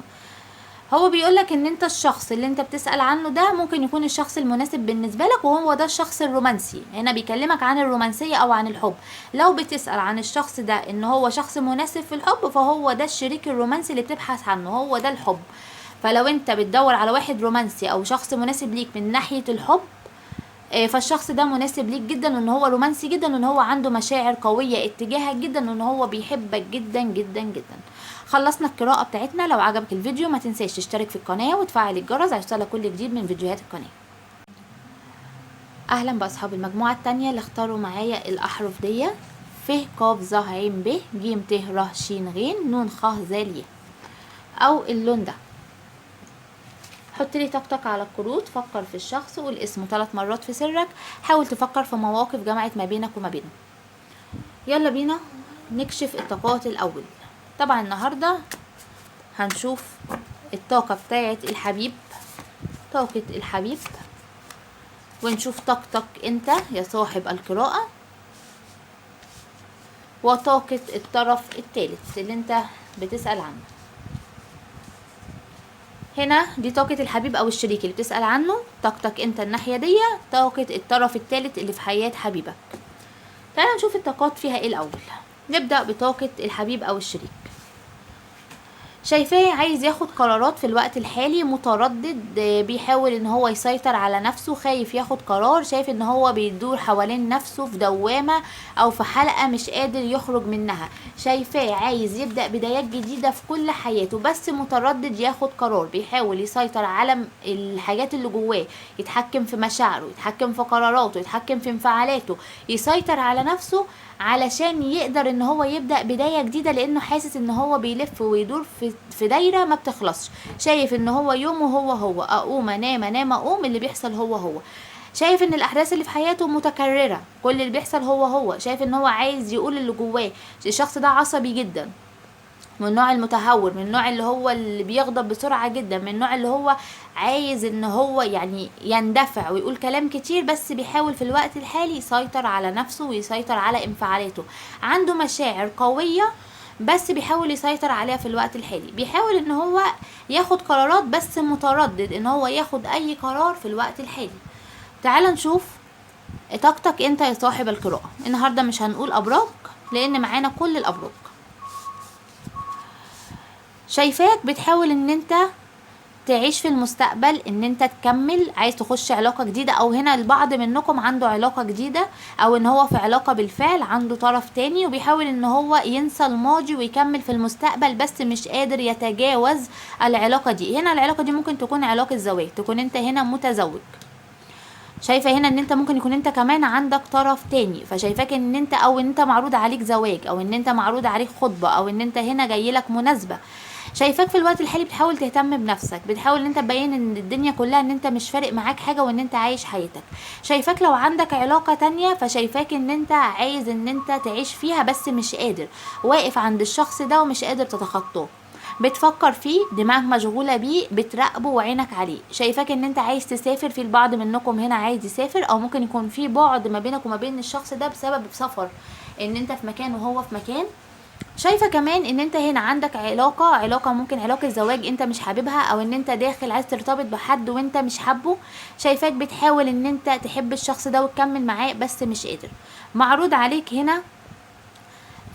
هو بيقولك ان انت الشخص اللي انت بتسأل عنه ده ممكن يكون الشخص المناسب بالنسبة لك، وهو ده الشخص الرومانسي، هنا بيكلمك عن الرومانسية او عن الحب. لو بتسأل عن الشخص ده ان هو شخص مناسب في الحب، فهو ده الشريك الرومانسي اللي بتبحث عنه، هو ده الحب. فلو انت بتدور على واحد رومانسي او شخص مناسب ليك من ناحية الحب، فالشخص ده مناسب ليك جدا، وان هو رومانسي جدا، وان هو عنده مشاعر قوية اتجاهك جدا، وان هو بيحبك جدا جدا جدا. خلصنا القراءة بتاعتنا، لو عجبك الفيديو ما تنساش تشترك في القناة وتفعل الجرس عشان يوصلك كل جديد من فيديوهات القناة. اهلا باصحاب المجموعة التانية اللي اختاروا معايا الاحرف دي: ف ق ظ ع ب ج ت ر ش غ ن خ ذ ي، او اللون ده. حط لي طاقتك على الكروت، فكر في الشخص، وقول اسمه 3 مرات في سرك، حاول تفكر في مواقف جمعت ما بينك وما بينه. يلا بينا نكشف الطاقات الاول. طبعا النهارده هنشوف الطاقة بتاعت الحبيب، طاقة الحبيب، ونشوف طاقتك انت يا صاحب القراءة، وطاقة الطرف الثالث اللي انت بتسأل عنه. هنا دي طاقة الحبيب او الشريك اللي بتسأل عنه، طاقتك انت الناحية دي، طاقة الطرف الثالث اللي في حياة حبيبك. تعالى نشوف الطاقات فيها ايه الاول. نبدأ بطاقة الحبيب او الشريك. شايفاه عايز ياخد قرارات في الوقت الحالي، متردد، بيحاول ان هو يسيطر على نفسه، خايف ياخد قرار، شايف ان هو بيدور حوالين نفسه في دوامة او في حلقة مش قادر يخرج منها. شايفاه عايز يبدأ بدايات جديدة في كل حياته، بس متردد ياخد قرار، بيحاول يسيطر على الحاجات اللي جواه، يتحكم في مشاعره، يتحكم في قراراته، يتحكم في انفعالاته، يسيطر على نفسه علشان يقدر ان هو يبدأ بداية جديدة، لانه حاسس ان هو بيلف ويدور في دايرة ما بتخلصش. شايف ان هو يومه هو اقوم انام انام اقوم، اللي بيحصل هو. شايف ان الاحداث اللي في حياته متكررة، كل اللي بيحصل هو. شايف ان هو عايز يقول اللي جواه. الشخص ده عصبي جدا، من النوع المتهور، من النوع اللي هو اللي بيغضب بسرعة جدا، من النوع اللي هو عايز ان هو يعني يندفع ويقول كلام كتير، بس بيحاول في الوقت الحالي يسيطر على نفسه ويسيطر على انفعالاته. عنده مشاعر قوية بس بيحاول يسيطر عليها في الوقت الحالي، بيحاول ان هو ياخد قرارات بس متردد ان هو ياخد اي قرار في الوقت الحالي. تعال نشوف طاقتك انت يا صاحب القراءة. النهاردة مش هنقول ابراج لان معانا كل الابراج. شايفاك بتحاول ان انت تعيش في المستقبل، ان انت تكمل، عايز تخش علاقة جديدة، او هنا البعض منكم عنده علاقة جديدة، او ان هو في علاقة بالفعل عنده طرف تاني، وبيحاول ان هو ينسى الماضي ويكمل في المستقبل، بس مش قادر يتجاوز العلاقة دي. هنا العلاقة دي ممكن تكون علاقة زواج، تكون انت هنا متزوج. شايفه هنا ان انت ممكن يكون انت كمان عندك طرف تاني، فشايفاك ان انت او ان انت معروض عليك زواج، او ان انت معروض عليك خطبه، او ان انت هنا جايلك مناسبه. شايفاك في الوقت الحالي بتحاول تهتم بنفسك، بتحاول ان انت تبين ان الدنيا كلها ان انت مش فارق معاك حاجه وان انت عايش حياتك. شايفاك لو عندك علاقه تانية، فشايفاك ان انت عايز ان انت تعيش فيها بس مش قادر، واقف عند الشخص ده ومش قادر تتخطاه، بتفكر فيه، دماغك مشغولة بيه، بتراقبه وعينك عليه. شايفاك ان انت عايز تسافر، في البعض منكم هنا عايز يسافر، او ممكن يكون في بعد ما بينك وما بين الشخص ده بسبب سفر، ان انت في مكان وهو في مكان. شايفة كمان ان انت هنا عندك علاقة ممكن علاقة زواج انت مش حاببها، او ان انت داخل عايز ترتبط بحد وانت مش حابه. شايفاك بتحاول ان انت تحب الشخص ده وتكمل معاه بس مش قادر. معروض عليك هنا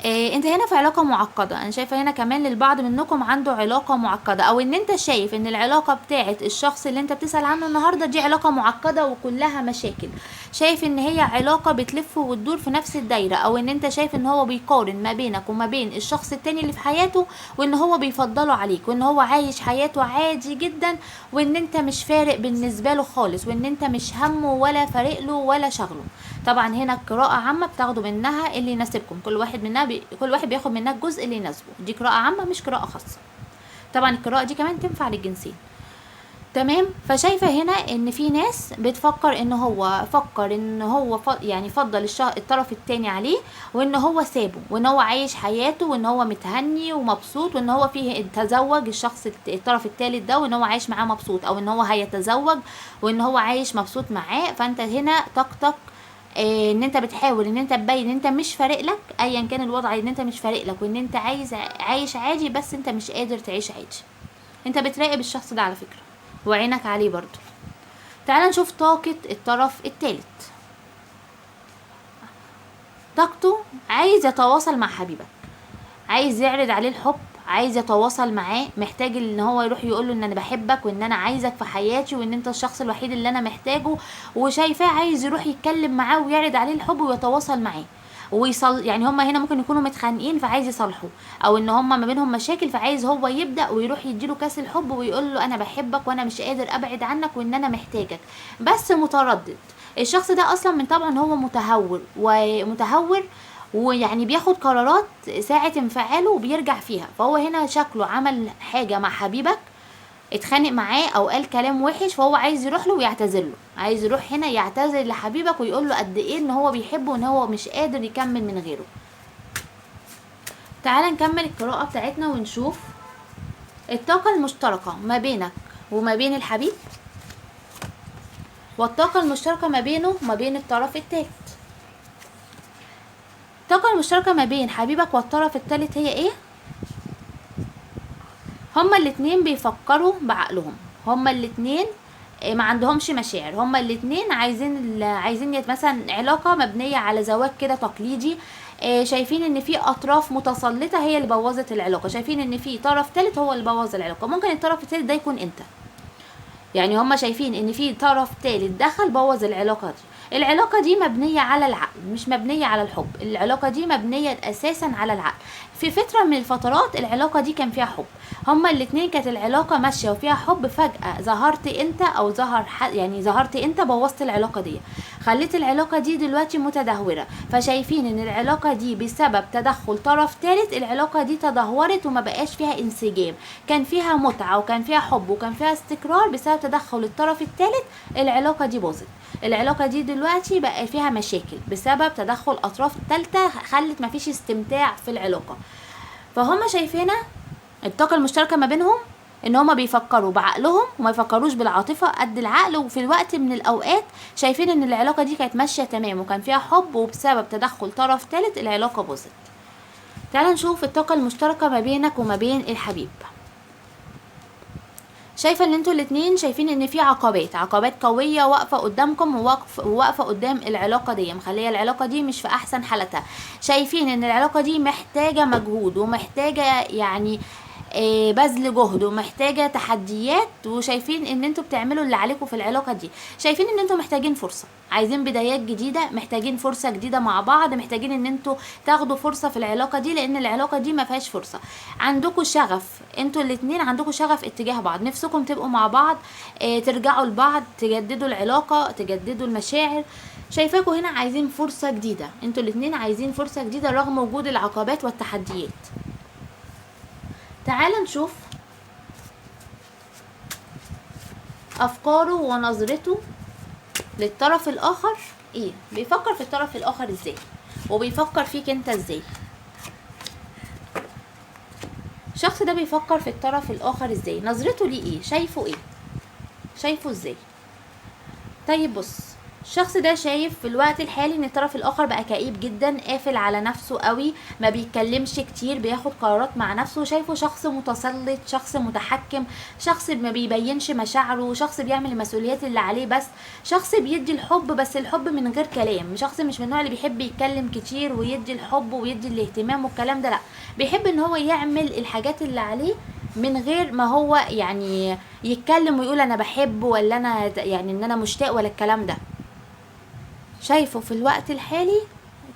انت هنا في علاقة معقدة. انا شايفة هنا كمان للبعض منكم عنده علاقة معقدة، او ان انت شايف ان العلاقة بتاعة الشخص اللي انت بتسأل عنه النهاردة دي علاقة معقدة وكلها مشاكل. شايف ان هي علاقة بتلف وتدور في نفس الدايرة، او ان انت شايف ان هو بيقارن ما بينك وما بين الشخص التاني اللي في حياته، وان هو بيفضله عليك، وان هو عايش حياته عادي جدا، وان انت مش فارق بالنسبة له خالص، وان انت مش همه ولا فارق له ولا شغله. طبعا هنا القراءة عامة بتاخدوا منها اللي يناسبكم، كل واحد منها كل واحد بياخد منها الجزء اللي يناسبه. دي قراءة عامة مش قراءة خاصة. طبعا القراءة دي كمان تنفع للجنسين. تمام. فشايفة هنا ان في ناس بتفكر ان هو فكر ان هو يعني فضل الطرف التاني عليه، وان هو سابه، وان هو عايش حياته، وان هو متهني ومبسوط، وان هو فيه تزوج الشخص الطرف التالت ده، وان هو عايش معاه مبسوط، او ان هو هيتزوج وان هو عايش مبسوط معاه. فانت هنا طاقتك ان انت بتحاول ان انت تبين ان انت مش فارق لك ايا كان الوضع، ان انت مش فارق لك، وان انت عايش عادي بس انت مش قادر تعيش عادي. انت بتراقب الشخص ده على فكرة وعينك عليه برضو. تعال نشوف طاقة الطرف الثالث. طاقته عايز يتواصل مع حبيبك، عايز يعرض عليه الحب، عايز يتواصل معاه، محتاج ان هو يروح يقول له ان انا بحبك، وان انا عايزك في حياتي، وان انت الشخص الوحيد اللي انا محتاجه. وشايفاه عايز يروح يتكلم معاه ويعرض عليه الحب ويتواصل معاه يعني هما هنا ممكن يكونوا متخانقين فعايز يصالحوا، او ان هما ما بينهم مشاكل فعايز هو يبدا ويروح يديله كاس الحب ويقول له انا بحبك وانا مش قادر ابعد عنك وان انا محتاجك، بس متردد. الشخص ده اصلا من طبعا هو متهور ويعني بياخد قرارات ساعة انفعاله وبيرجع فيها. فهو هنا شكله عمل حاجة مع حبيبك، اتخانق معاه او قال كلام وحش، فهو عايز يروح له ويعتذر له، عايز يروح هنا يعتذر لحبيبك ويقول له قد ايه ان هو بيحبه وان هو مش قادر يكمل من غيره. تعال نكمل القراءة بتاعتنا ونشوف الطاقة المشتركة ما بينك وما بين الحبيب، والطاقة المشتركة ما بينه وما بين الطرف الثالث. الطاقة المشتركة ما بين حبيبك والطرف الثالث هي ايه؟ هما الاتنين بيفكروا بعقلهم، هما الاتنين ما عندهمش مشاعر، هما الاتنين عايزين مثلا علاقة مبنية على زواج كده تقليدي. شايفين ان في اطراف متسلطة هي اللي بوظت العلاقة، شايفين ان في طرف ثالث هو اللي بوظ العلاقة. ممكن الطرف الثالث ده يكون انت، يعني هما شايفين ان في طرف ثالث دخل بوظ العلاقة دي. العلاقة دي مبنية على العقل مش مبنية على الحب، العلاقة دي مبنية اساسا على العقل. في فترة من الفترات العلاقة دي كان فيها حب، هما الاتنين كانت العلاقة ماشية وفيها حب، فجأة ظهرت انت او يعني ظهرت انت بوظت العلاقة دي، خليت العلاقة دي دلوقتي متدهورة. فشايفين ان العلاقة دي بسبب تدخل طرف ثالث العلاقة دي تدهورت وما بقاش فيها انسجام، كان فيها متعة وكان فيها حب وكان فيها استقرار، بسبب تدخل الطرف الثالث العلاقة دي باظت. العلاقة دي دلوقتي بقى فيها مشاكل بسبب تدخل اطراف ثالثة، خلت مفيش استمتاع في العلاقة. فهم شايفين الطاقة المشتركة ما بينهم ان هما بيفكروا بعقلهم وما يفكروش بالعاطفة قد العقل، وفي الوقت من الاوقات شايفين ان العلاقة دي كانت ماشية تمام وكان فيها حب، وبسبب تدخل طرف ثالث العلاقة باظت. تعال نشوف الطاقة المشتركة ما بينك وما بين الحبيب. شايفه ان انتوا الاتنين شايفين ان في عقبات قويه واقفه قدامكم، وواقفه قدام العلاقه دي، مخليه العلاقه دي مش في احسن حالتها. شايفين ان العلاقه دي محتاجه مجهود ومحتاجه يعني بذل جهد ومحتاجه تحديات، وشايفين ان انتوا بتعملوا اللي عليكم في العلاقه دي. شايفين ان انتوا محتاجين فرصه، عايزين بدايات جديده، محتاجين فرصه جديده مع بعض، محتاجين ان انتوا تاخدوا فرصه في العلاقه دي، لان العلاقه دي ما فيهاش فرصه. عندكم شغف، انتوا الاتنين عندكم شغف اتجاه بعض، نفسكم تبقوا مع بعض، ترجعوا لبعض، تجددوا العلاقه، تجددوا المشاعر. شايفاكم هنا عايزين فرصه جديده، انتوا الاتنين عايزين فرصه جديده رغم وجود العقبات والتحديات. تعال نشوف افكاره ونظرته للطرف الاخر ايه، بيفكر في الطرف الاخر ازاي، وبيفكر فيك انت ازاي. الشخص ده بيفكر في الطرف الاخر ازاي، نظرته ليه ايه، شايفه ايه، شايفه ازاي. طيب بص، الشخص ده شايف في الوقت الحالي ان الطرف الاخر بقى كئيب جدا، قافل على نفسه قوي، ما بيتكلمش كتير، بياخد قرارات مع نفسه. شايفه شخص متسلط، شخص متحكم، شخص ما بيبينش مشاعره، شخص بيعمل المسؤوليات اللي عليه بس، شخص بيدي الحب بس الحب من غير كلام، شخص مش من النوع اللي بيحب يتكلم كتير ويدي الحب ويدي الاهتمام والكلام ده، لا، بيحب ان هو يعمل الحاجات اللي عليه من غير ما هو يعني يتكلم ويقول انا بحب ولا انا يعني ان انا مشتاق ولا الكلام ده. شايفه في الوقت الحالي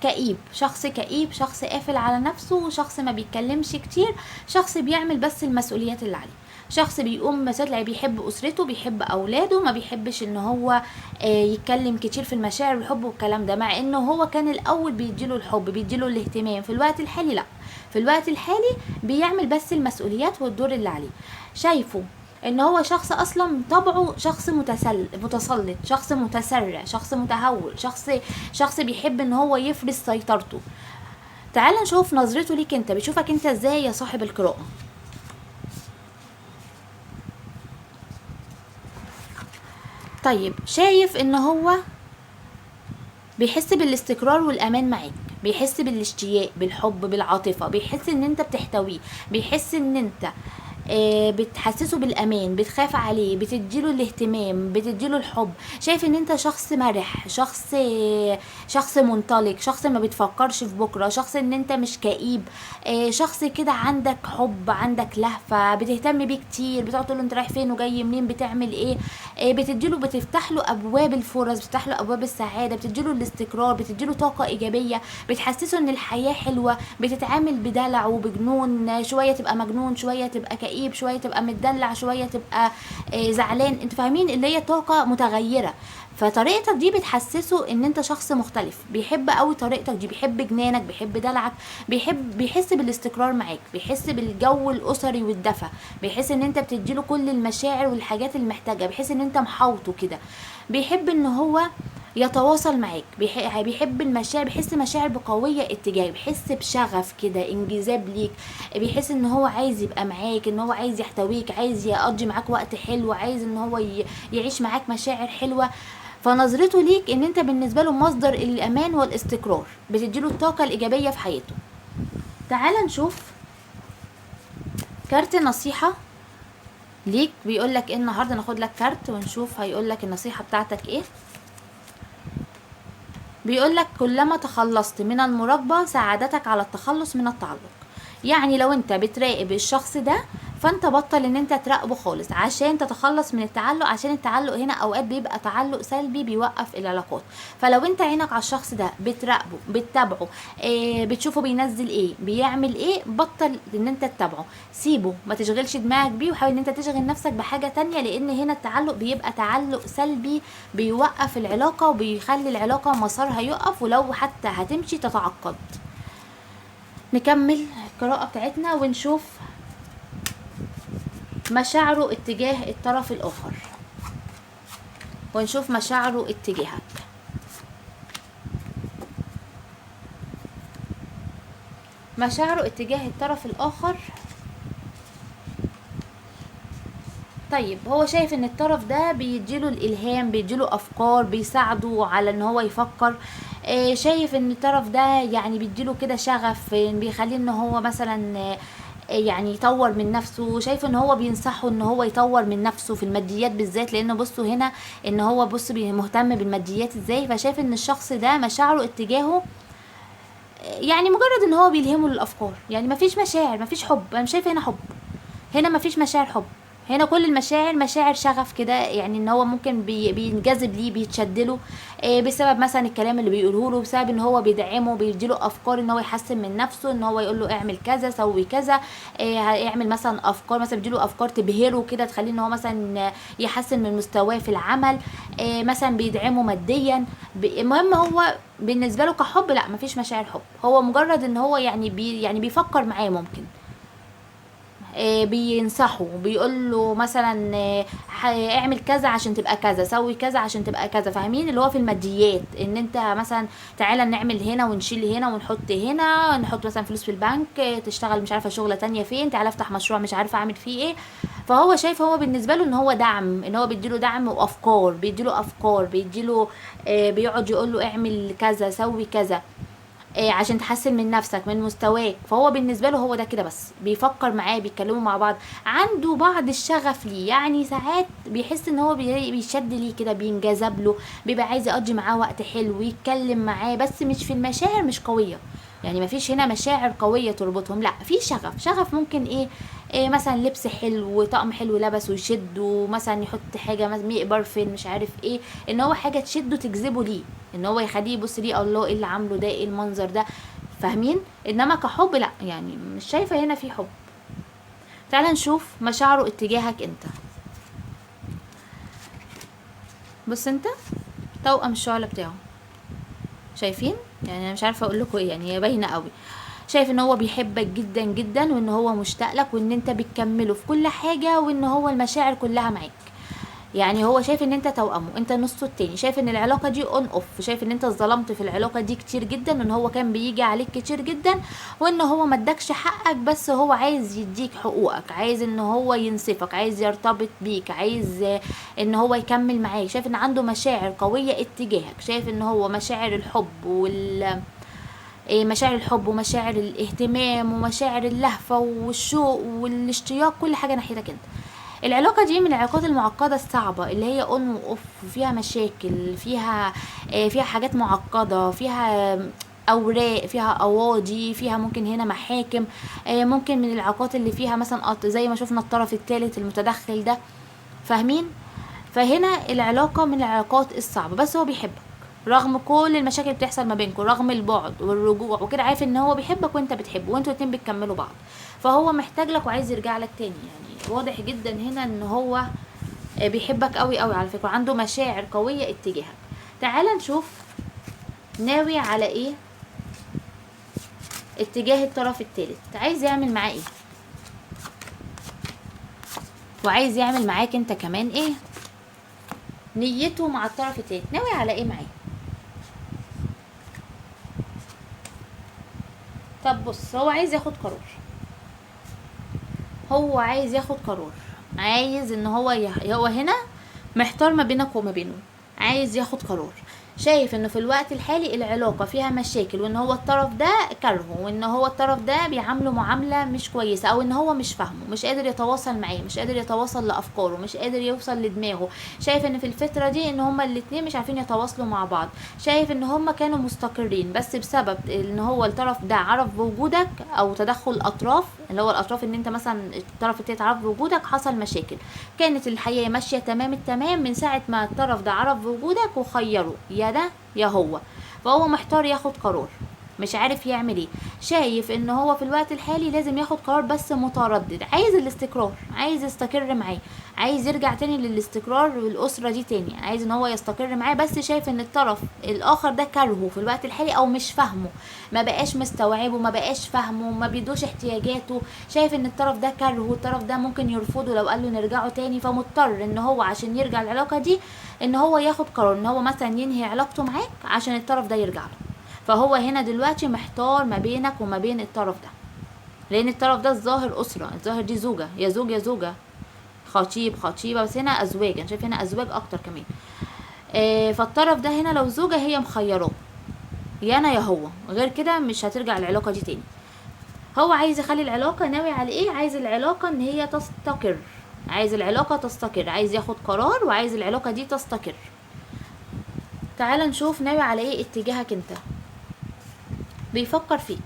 كئيب، شخص كئيب، شخص قافل على نفسه، شخص ما بيتكلمش كتير، شخص بيعمل بس المسؤوليات اللي عليه، شخص بيقوم مثلا بيحب اسرته، بيحب اولاده، ما بيحبش ان هو يتكلم كتير في المشاعر والحب والكلام ده، مع انه هو كان الاول بيديله الحب بيديله الاهتمام. في الوقت الحالي لا، في الوقت الحالي بيعمل بس المسؤوليات والدور اللي عليه. شايفه ان هو شخص اصلا طبعه شخص متسلط، شخص متسرع، شخص متهور، شخص بيحب ان هو يفرض سيطرته. تعال نشوف نظرته ليك انت، بيشوفك انت ازاي يا صاحب القراءة. طيب شايف ان هو بيحس بالاستقرار والامان معاك، بيحس بالاشتياق، بالحب، بالعاطفة، بيحس ان انت بتحتويه، بيحس ان انت بتحسسه بالامان، بتخاف عليه، بتديله الاهتمام، بتديله الحب. شايف ان انت شخص مرح، شخص منطلق، شخص ما بتفكرش في بكره، شخص ان انت مش كئيب، شخص كده عندك حب، عندك لهفه، بتهتم بيه كتير، بتقعد تقول له انت رايح فين وجاي منين بتعمل ايه، بتديله، بتفتح له ابواب الفرص، بتفتح له ابواب السعاده، بتديله الاستقرار، بتديله طاقه ايجابيه، بتحسسه ان الحياه حلوه، بتتعامل بدلع وبجنون، شويه تبقى مجنون، شويه تبقى كئيب، شويه تبقى متدلع، شويه تبقى زعلان، انتوا فاهمين اللي هي طاقه متغيره. فطريقتك دي بتحسسه ان انت شخص مختلف، بيحب قوي طريقتك دي، بيحب جنانك، بيحب دلعك، بيحس بالاستقرار معاك، بيحس بالجو الاسري والدفى، بيحس ان انت بتديله كل المشاعر والحاجات اللي محتاجها، بيحس ان انت محاوطه كده، بيحب ان هو يتواصل معاك، بيحب المشاعر، بيحس مشاعر بقوية اتجاه، بيحس بشغف كده، انجذاب ليك، بيحس ان هو عايز يبقى معاك، ان هو عايز يحتويك، عايز يقضي معاك وقت حلو، عايز ان هو يعيش معاك مشاعر حلوة. فنظرته ليك ان انت بالنسبه له مصدر الامان والاستقرار، بتديله الطاقه الايجابيه في حياته. تعال نشوف كارت نصيحه ليك، بيقول لك ايه النهارده. ناخد لك كارت ونشوف هيقول لك النصيحه بتاعتك ايه. بيقول لك كلما تخلصت من المراقبه ساعدتك على التخلص من التعلق. يعني لو انت بتراقب الشخص ده، فانت بطل ان انت تراقبه خالص عشان تتخلص من التعلق، عشان التعلق هنا اوقات بيبقى تعلق سلبي بيوقف العلاقات. فلو انت عينك على الشخص ده، بتراقبه، بتتابعه، بتشوفه بينزل ايه، بيعمل ايه، بطل ان انت تتابعه، سيبه، ما تشغلش دماغك بيه، وحاول ان انت تشغل نفسك بحاجة تانية، لان هنا التعلق بيبقى تعلق سلبي بيوقف العلاقة وبيخلي العلاقة مسارها يقف، ولو حتى هتمشي تتعقد. نكمل القراءة بتاعتنا ونشوف مشاعره اتجاه الطرف الآخر، ونشوف مشاعره اتجاهك. مشاعره اتجاه الطرف الآخر. طيب هو شايف ان الطرف ده بيديله الالهام، بيديله افكار، بيساعده على ان هو يفكر. شايف ان الطرف ده يعني بيديله كده شغف، بيخليه ان هو مثلا يعني يطور من نفسه. شايف ان هو بينصحه ان هو يطور من نفسه في الماديات بالذات، لان بصوا هنا ان هو بص مهتم بالماديات ازاي. فشايف ان الشخص ده مشاعره اتجاهه يعني مجرد ان هو بيلهمه للافكار، يعني مفيش مشاعر، مفيش حب. انا مش شايفه هنا حب، هنا مفيش مشاعر حب. هنا كل المشاعر مشاعر شغف كده، يعني ان هو ممكن بينجذب ليه، بيتشدله بسبب مثلا الكلام اللي بيقوله له، بسبب ان هو بيدعمه، بيديله افكار ان هو يحسن من نفسه، ان هو يقول له اعمل كذا، سوي كذا، يعمل مثلا افكار، مثلا بيديله افكار تبهره كده، تخليه ان هو مثلا يحسن من مستواه في العمل، مثلا بيدعمه ماديا. المهم هو بالنسبه له كحب لا، مفيش مشاعر حب. هو مجرد ان هو يعني يعني بيفكر معاه، ممكن بينصحه، بيقول له مثلا اعمل كذا عشان تبقى كذا، سوي كذا عشان تبقى كذا. فاهمين اللي هو في الماديات، ان انت مثلا تعالى نعمل هنا ونشيل هنا ونحط هنا، نحط مثلا فلوس في البنك، تشتغل مش عارفه شغله تانية فين، تعالى افتح مشروع مش عارفه اعمل فيه ايه. فهو شايف هو بالنسبه له ان هو دعم، ان هو بيديله دعم وافكار، بيديله افكار، بيديله بيقعد يقول له اعمل كذا، سوي كذا، عشان تحسن من نفسك، من مستواك. فهو بالنسبه له هو ده كده بس، بيفكر معاه، بيتكلموا مع بعض، عنده بعض الشغف ليه. يعني ساعات بيحس ان هو بيشد ليه كده، بينجذب له، بيبقى عايز يقضي معاه وقت حلو، يتكلم معاه، بس مش في المشاعر، مش قويه. يعني مفيش هنا مشاعر قويه تربطهم، لا في شغف. شغف ممكن إيه مثلا لبس حلو، طقم حلو لبس ويشده، مثلا يحط حاجه مثلا برفان مش عارف ايه، ان هو حاجه تشده تجذبه ليه، ان هو يخليه يبص ليه الله ايه اللي عامله ده، ايه المنظر ده. فاهمين؟ انما كحب لا، يعني مش شايفه هنا في حب. تعال نشوف مشاعره اتجاهك انت. بص انت توأم الشعلة بتاعه، شايفين؟ يعني انا مش عارفه اقول لكم ايه، يعني هي باينه قوي. شايف ان هو بيحبك جدا جدا، وان هو مشتاق لك، وان انت بتكمله في كل حاجه، وان هو المشاعر كلها معاك. يعني هو شايف ان انت توأمه، انت نصه التاني. شايف ان العلاقه دي اون اوف، شايف ان انت اتظلمت في العلاقه دي كتير جدا، ان هو كان بيجي عليك كتير جدا، وان هو ما ادكش حقك، بس هو عايز يديك حقوقك، عايز ان هو ينصفك، عايز يرتبط بيك، عايز ان هو يكمل معاك. شايف ان عنده مشاعر قويه اتجاهك، شايف ان هو مشاعر الحب مشاعر الحب ومشاعر الاهتمام ومشاعر اللهفة والشوق والاشتياق، كل حاجة ناحيتك انت. العلاقة دي من العلاقات المعقدة الصعبة، اللي هي اون واوف، فيها مشاكل، فيها حاجات معقدة، فيها اوراق، فيها قواضي، فيها ممكن هنا محاكم، ممكن من العلاقات اللي فيها مثلا زي ما شفنا الطرف الثالث المتدخل ده. فاهمين؟ فهنا العلاقة من العلاقات الصعبة، بس هو بيحبك رغم كل المشاكل اللي بتحصل ما بينكم، رغم البعد والرجوع وكده. عارف ان هو بيحبك وانت بتحبه، وانتوا الاتنين بتكملوا بعض. فهو محتاج لك وعايز يرجع لك تاني. يعني واضح جدا هنا ان هو بيحبك قوي قوي على فكرة، عنده مشاعر قوية اتجاهك. تعال نشوف ناوي على ايه اتجاه الطرف الثالث، عايز يعمل معاه ايه، وعايز يعمل معاك انت كمان ايه. نيته مع الطرف الثالث، ناوي على ايه معاه. طب بص، هو عايز ياخد قرار، هو عايز ياخد قرار، عايز ان هو هو هنا محتار ما بينك وما بينه. عايز ياخد قرار. شايف انه في الوقت الحالي العلاقة فيها مشاكل، وان هو الطرف ده كرهه، وان هو الطرف ده بيعامله معاملة مش كويسة، او ان هو مش فاهمه، مش قادر يتواصل معاه، مش قادر يتواصل لافكاره، مش قادر يوصل لدماغه. شايف ان في الفترة دي ان هما الاتنين مش عارفين يتواصلوا مع بعض. شايف ان هما كانوا مستقرين، بس بسبب ان هو الطرف ده عرف بوجودك او تدخل اطراف، اللي هو الاطراف ان انت مثلا الطرف التالت عرف بوجودك، حصل مشاكل. كانت الحياة ماشية تمام التمام من ساعة ما الطرف ده عرف بوجودك وخيره، يا ده يا هو. فهو محتار ياخد قرار، مش عارف يعمل ايه. شايف ان هو في الوقت الحالي لازم ياخد قرار، بس متردد، عايز الاستقرار، عايز يستقر معاه، عايز يرجع تاني للاستقرار والاسره دي تاني، عايز ان هو يستقر معاه. بس شايف ان الطرف الاخر ده كرهه في الوقت الحالي، او مش فاهمه، ما بقاش مستوعبه، ما بقاش فاهمه، ما بيدوش احتياجاته. شايف ان الطرف ده كرهه، الطرف ده ممكن يرفضه لو قال له نرجعه تاني، فمضطر ان هو عشان يرجع العلاقه دي ان هو ياخد قرار ان هو مثلا ينهي علاقته معاك عشان الطرف ده يرجع له. فهو هنا دلوقتي محتار ما بينك وما بين الطرف ده، لان الطرف ده الظاهر اسره، الظاهر دي زوجه، يا زوج يا زوجه، خطيب خطيبه، بس هنا ازواج، انا شايف هنا ازواج اكتر كمان. فالطرف ده هنا لو زوجه هي مخيراه، يا انا يا هو، غير كده مش هترجع العلاقه دي تاني. هو عايز يخلي العلاقه، ناوي على ايه؟ عايز العلاقه ان هي تستقر، عايز العلاقه تستقر، عايز ياخد قرار وعايز العلاقه دي تستقر. تعال نشوف ناوي على ايه اتجاهك انت. بيفكر فيك،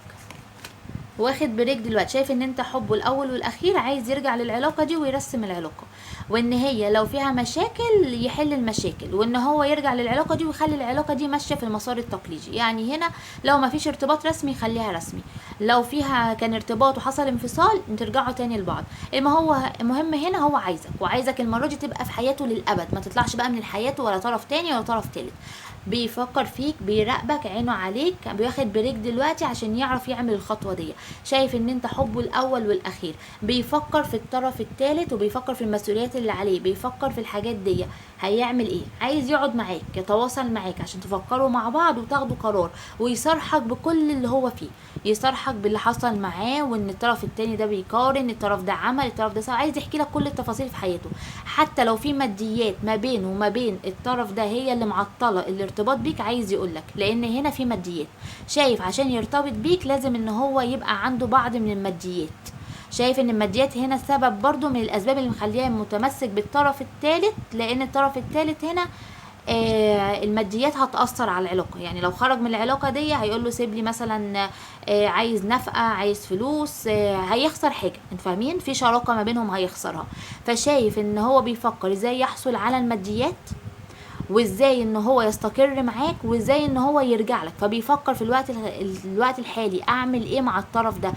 واخد بريك دلوقتي، شايف ان انت حبه الاول والاخير، عايز يرجع للعلاقه دي ويرسم العلاقه، وان هي لو فيها مشاكل يحل المشاكل، وان هو يرجع للعلاقه دي ويخلي العلاقه دي ماشيه في المسار التقليدي. يعني هنا لو ما فيش ارتباط رسمي خليها رسمي، لو فيها كان ارتباط وحصل انفصال ترجعوا تاني لبعض. اما هو المهم هنا هو عايزك، وعايزك المره دي تبقى في حياته للابد، ما تطلعش بقى من حياته ولا طرف تاني ولا طرف تالت. بيفكر فيك، بيراقبك، عينه عليك، بياخد بريك دلوقتي عشان يعرف يعمل الخطوه دي. شايف ان انت حبه الاول والاخير، بيفكر في الطرف الثالث، وبيفكر في المسؤوليات اللي عليه، بيفكر في الحاجات دي. هيعمل ايه؟ عايز يقعد معاك، يتواصل معاك عشان تفكروا مع بعض وتاخدوا قرار، ويصارحك بكل اللي هو فيه، يصارحك باللي حصل معاه، وان الطرف التاني ده بيقارن، الطرف ده عمل، الطرف ده سوى. عايز يحكي لك كل التفاصيل في حياته، حتى لو في ماديات ما بينه وما بين الطرف ده هي اللي معطله الارتباط بيك، عايز يقول لك، لان هنا في ماديات. شايف عشان يرتبط بيك لازم ان هو يبقى عنده بعض من الماديات. شايف ان الماديات هنا سبب برضو من الاسباب اللي مخليه متمسك بالطرف الثالث، لان الطرف الثالث هنا الماديات هتأثر على العلاقة. يعني لو خرج من العلاقة دي هيقول له سيب لي مثلا، عايز نفقة، عايز فلوس، هيخسر حاجة، انت فاهمين؟ في شراكة ما بينهم هيخسرها. فشايف ان هو بيفكر ازاي يحصل على الماديات، وازاي ان هو يستقر معاك، وازاي ان هو يرجع لك. فبيفكر في الوقت الحالي اعمل ايه مع الطرف ده.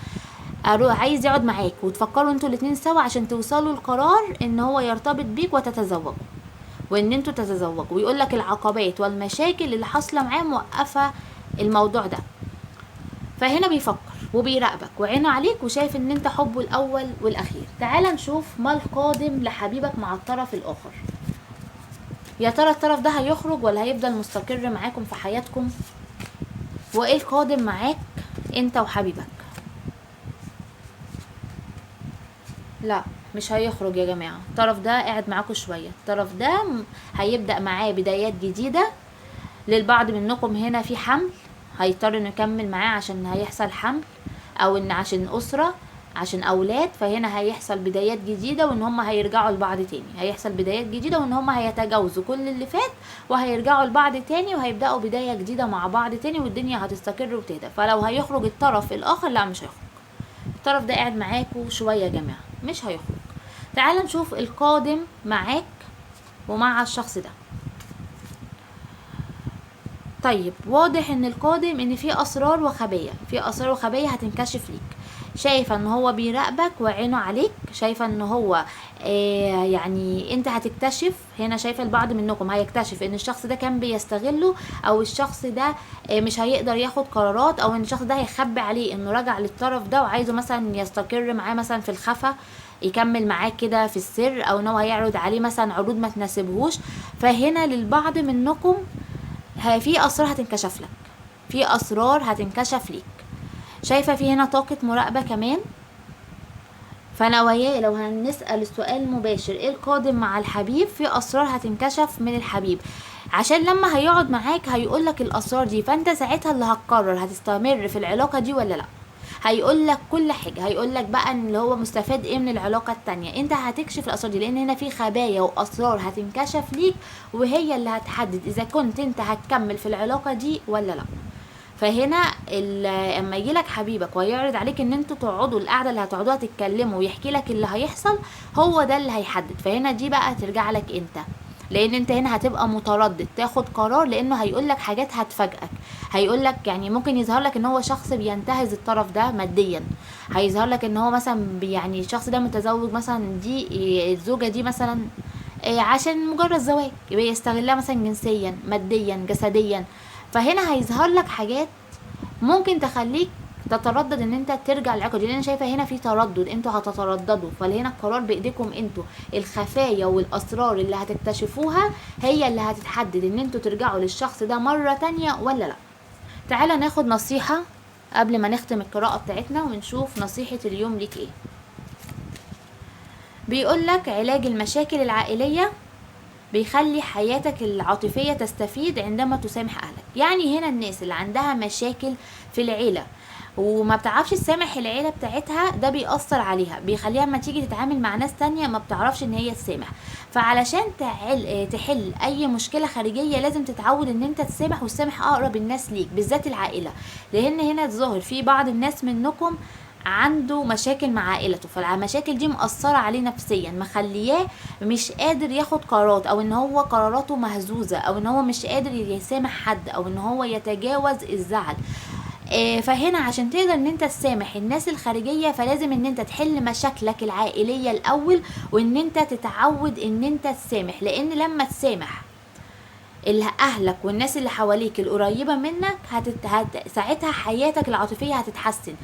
عايز يقعد معاك وتفكروا انتوا الاتنين سوا عشان توصلوا لقرار ان هو يرتبط بيك وتتزوجوا، وان انتوا تتزوجوا، ويقول لك العقبات والمشاكل اللي حاصله معاه موقفه الموضوع ده. فهنا بيفكر وبيراقبك وعينه عليك، وشايف ان انت حبه الاول والاخير. تعال نشوف ما القادم لحبيبك مع الطرف الاخر. يا ترى الطرف ده هيخرج ولا هيفضل مستقر معاكم في حياتكم؟ وايه القادم معاك انت وحبيبك؟ لا، مش هيخرج يا جماعة. الطرف ده قاعد معاكم شوية، الطرف ده هيبدأ معاه بدايات جديدة. للبعض منكم هنا في حمل، هيضطر نكمل معاه عشان هيحصل حمل، او ان عشان اسرة، عشان اولاد. فهنا هيحصل بدايات جديدة، وان هم هيرجعوا لبعض تاني، هيحصل بدايات جديدة، وان هم هيتجاوزوا كل اللي فات وهيرجعوا لبعض تاني، وهيبدأوا بداية جديدة مع بعض تاني، والدنيا هتستقر وتهدى. فلو هيخرج الطرف الاخر، لا مش هيخرج. الطرف ده قاعد معاكوا شوية يا جماعة، مش هيخرج. تعال نشوف القادم معاك ومع الشخص ده. طيب، واضح ان القادم ان في اسرار وخبايا، في اسرار وخبايا هتنكشف ليك. شايفه ان هو بيراقبك وعينه عليك، شايفه ان هو يعني انت هتكتشف هنا. شايفه البعض منكم هيكتشف ان الشخص ده كان بيستغله، او الشخص ده مش هيقدر ياخد قرارات، او ان الشخص ده هيخبي عليه انه رجع للطرف ده وعايزه مثلا يستقر معاه مثلا في الخفا، يكمل معاه كده في السر، او ان هو هيعرض عليه مثلا عروض ما تناسبهوش. فهنا للبعض منكم في اسرار هتنكشف لك، في اسرار هتنكشف ليك. شايفه في هنا طاقه مراقبه كمان. فانا وياه لو هنسال السؤال مباشر، ايه القادم مع الحبيب؟ في اسرار هتنكشف من الحبيب. عشان لما هيقعد معاك هيقولك الاسرار دي، فانت ساعتها اللي هتقرر هتستمر في العلاقة دي ولا لا. هيقولك كل حاجة، هيقولك بقى ان اللي هو مستفاد ايه من العلاقة التانية. انت هتكشف الاسرار دي، لان هنا في خبايا واسرار هتنكشف ليك، وهي اللي هتحدد اذا كنت انت هتكمل في العلاقة دي ولا لا. فهنا اما يجيلك حبيبك ويعرض عليك ان انتوا تقعدوا القعده اللي هتقعدوها تتكلموا ويحكي لك اللي هيحصل، هو ده اللي هيحدد. فهنا دي بقى ترجع لك انت، لان انت هنا هتبقى متردد تاخد قرار، لانه هيقول لك حاجات هتفاجئك. هيقول لك يعني ممكن يظهر لك ان هو شخص بينتهز الطرف ده ماديا، هيظهر لك ان هو مثلا يعني الشخص ده متزوج مثلا، دي الزوجه دي مثلا عشان مجرد زواج بيستغلها مثلا جنسيا ماديا جسديا. فهنا هيظهر لك حاجات ممكن تخليك تتردد ان انت ترجع للعلاقه دي، لان انا شايفه هنا في تردد، انتوا هتترددوا. فهنا القرار بايديكم انتوا، الخفايا والاسرار اللي هتكتشفوها هي اللي هتتحدد ان انتوا ترجعوا للشخص ده مره تانية ولا لا. تعالى ناخد نصيحه قبل ما نختم القراءه بتاعتنا ونشوف نصيحه اليوم ليك ايه. بيقولك علاج المشاكل العائليه بيخلي حياتك العاطفية تستفيد عندما تسامح أهلك. يعني هنا الناس اللي عندها مشاكل في العيلة وما بتعرفش تسامح العيلة بتاعتها، ده بيأثر عليها، بيخليها ما تيجي تتعامل مع ناس تانية ما بتعرفش ان هي تسامح. فعلشان تحل اي مشكلة خارجية لازم تتعود ان انت تسامح، وتسامح اقرب الناس ليك بالذات العائلة. لان هنا ظاهر في بعض الناس منكم عنده مشاكل مع عائلته، فالمشاكل دي مأثرة عليه نفسيا، مخلياه مش قادر ياخد قرارات، او ان هو قراراته مهزوزة، او ان هو مش قادر يسامح حد، او ان هو يتجاوز الزعل. فهنا عشان تقدر ان انت تسامح الناس الخارجية فلازم ان انت تحل مشاكلك العائلية الاول، وان انت تتعود ان انت تسامح. لان لما تسامح اهلك والناس اللي حواليك القريبة منك ساعتها حياتك العاطفية هتتحسن.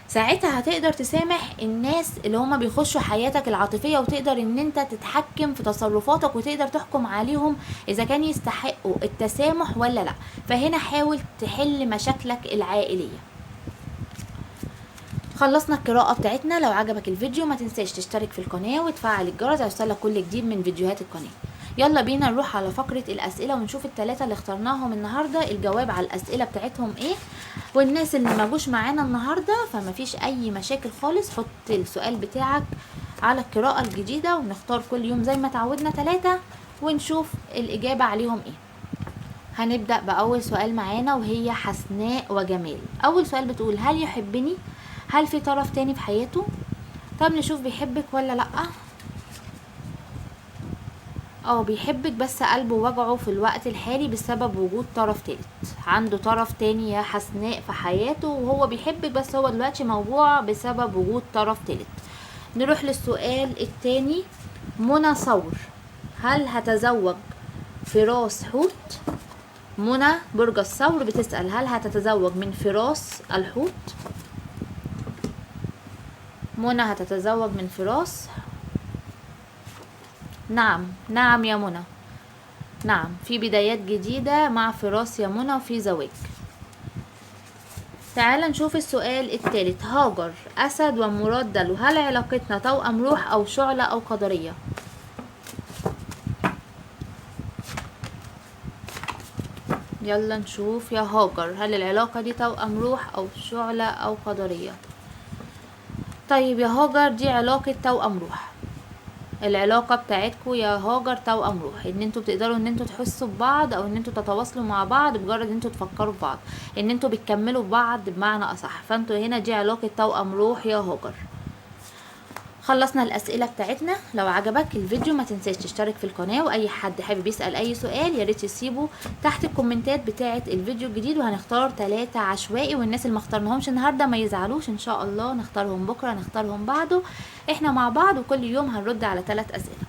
ساعتها هتقدر تسامح الناس اللي هما بيخشوا حياتك العاطفية، وتقدر ان انت تتحكم في تصرفاتك، وتقدر تحكم عليهم اذا كان يستحقوا التسامح ولا لا. فهنا حاول تحل مشاكلك العائلية. خلصنا القراءة بتاعتنا. لو عجبك الفيديو ما تنساش تشترك في القناة وتفعل الجرس عشان يوصلك كل جديد من فيديوهات القناة. يلا بينا نروح على فقرة الأسئلة ونشوف الثلاثة اللي اخترناهم النهاردة الجواب على الأسئلة بتاعتهم ايه. والناس اللي ما جوش معانا النهاردة فما فيش أي مشاكل خالص، حط السؤال بتاعك على القراءة الجديدة ونختار كل يوم زي ما تعودنا 3 ونشوف الإجابة عليهم ايه. هنبدأ بأول سؤال معانا وهي حسناء وجمال. أول سؤال بتقول هل يحبني؟ هل في طرف تاني في حياته؟ طب نشوف بيحبك ولا لأ. بيحبك بس قلبه وجعه في الوقت الحالي بسبب وجود طرف تالت. عنده طرف تاني يا حسناء في حياته، وهو بيحبك بس هو دلوقتي موجوع بسبب وجود طرف تالت. نروح للسؤال التاني. منى صور، هل هتزوج فراس حوت؟ منى برج الثور بتسأل هل هتتزوج من فراس الحوت؟ منى هتتزوج من فراس. نعم يا منى، نعم في بدايات جديدة مع فراس يا منى وفي زواج. تعال نشوف السؤال الثالث. هاجر أسد ومراد دلو، هل علاقتنا توأم روح أو شعلة أو قدرية؟ يلا نشوف يا هاجر، هل العلاقة دي توأم روح أو شعلة أو قدرية؟ طيب يا هاجر دي علاقة توأم روح. العلاقة بتاعتكم يا هاجر توأم روح، ان انتوا بتقدروا ان انتوا تحسوا ببعض، او ان انتوا تتواصلوا مع بعض بمجرد ان انتوا تفكروا في بعض، ان انتوا بتكملوا بعض بمعنى اصح. فانتوا هنا دي علاقة توأم روح يا هاجر. خلصنا الاسئله بتاعتنا. لو عجبك الفيديو ما تنساش تشترك في القناه، واي حد حابب يسال اي سؤال يا ريت يسيبه تحت الكومنتات بتاعه الفيديو الجديد، وهنختار 3 عشوائي، والناس اللي ما اخترناهمش النهارده ما يزعلوش، ان شاء الله نختارهم بكره نختارهم بعده. احنا مع بعض وكل يوم هنرد على 3 اسئله.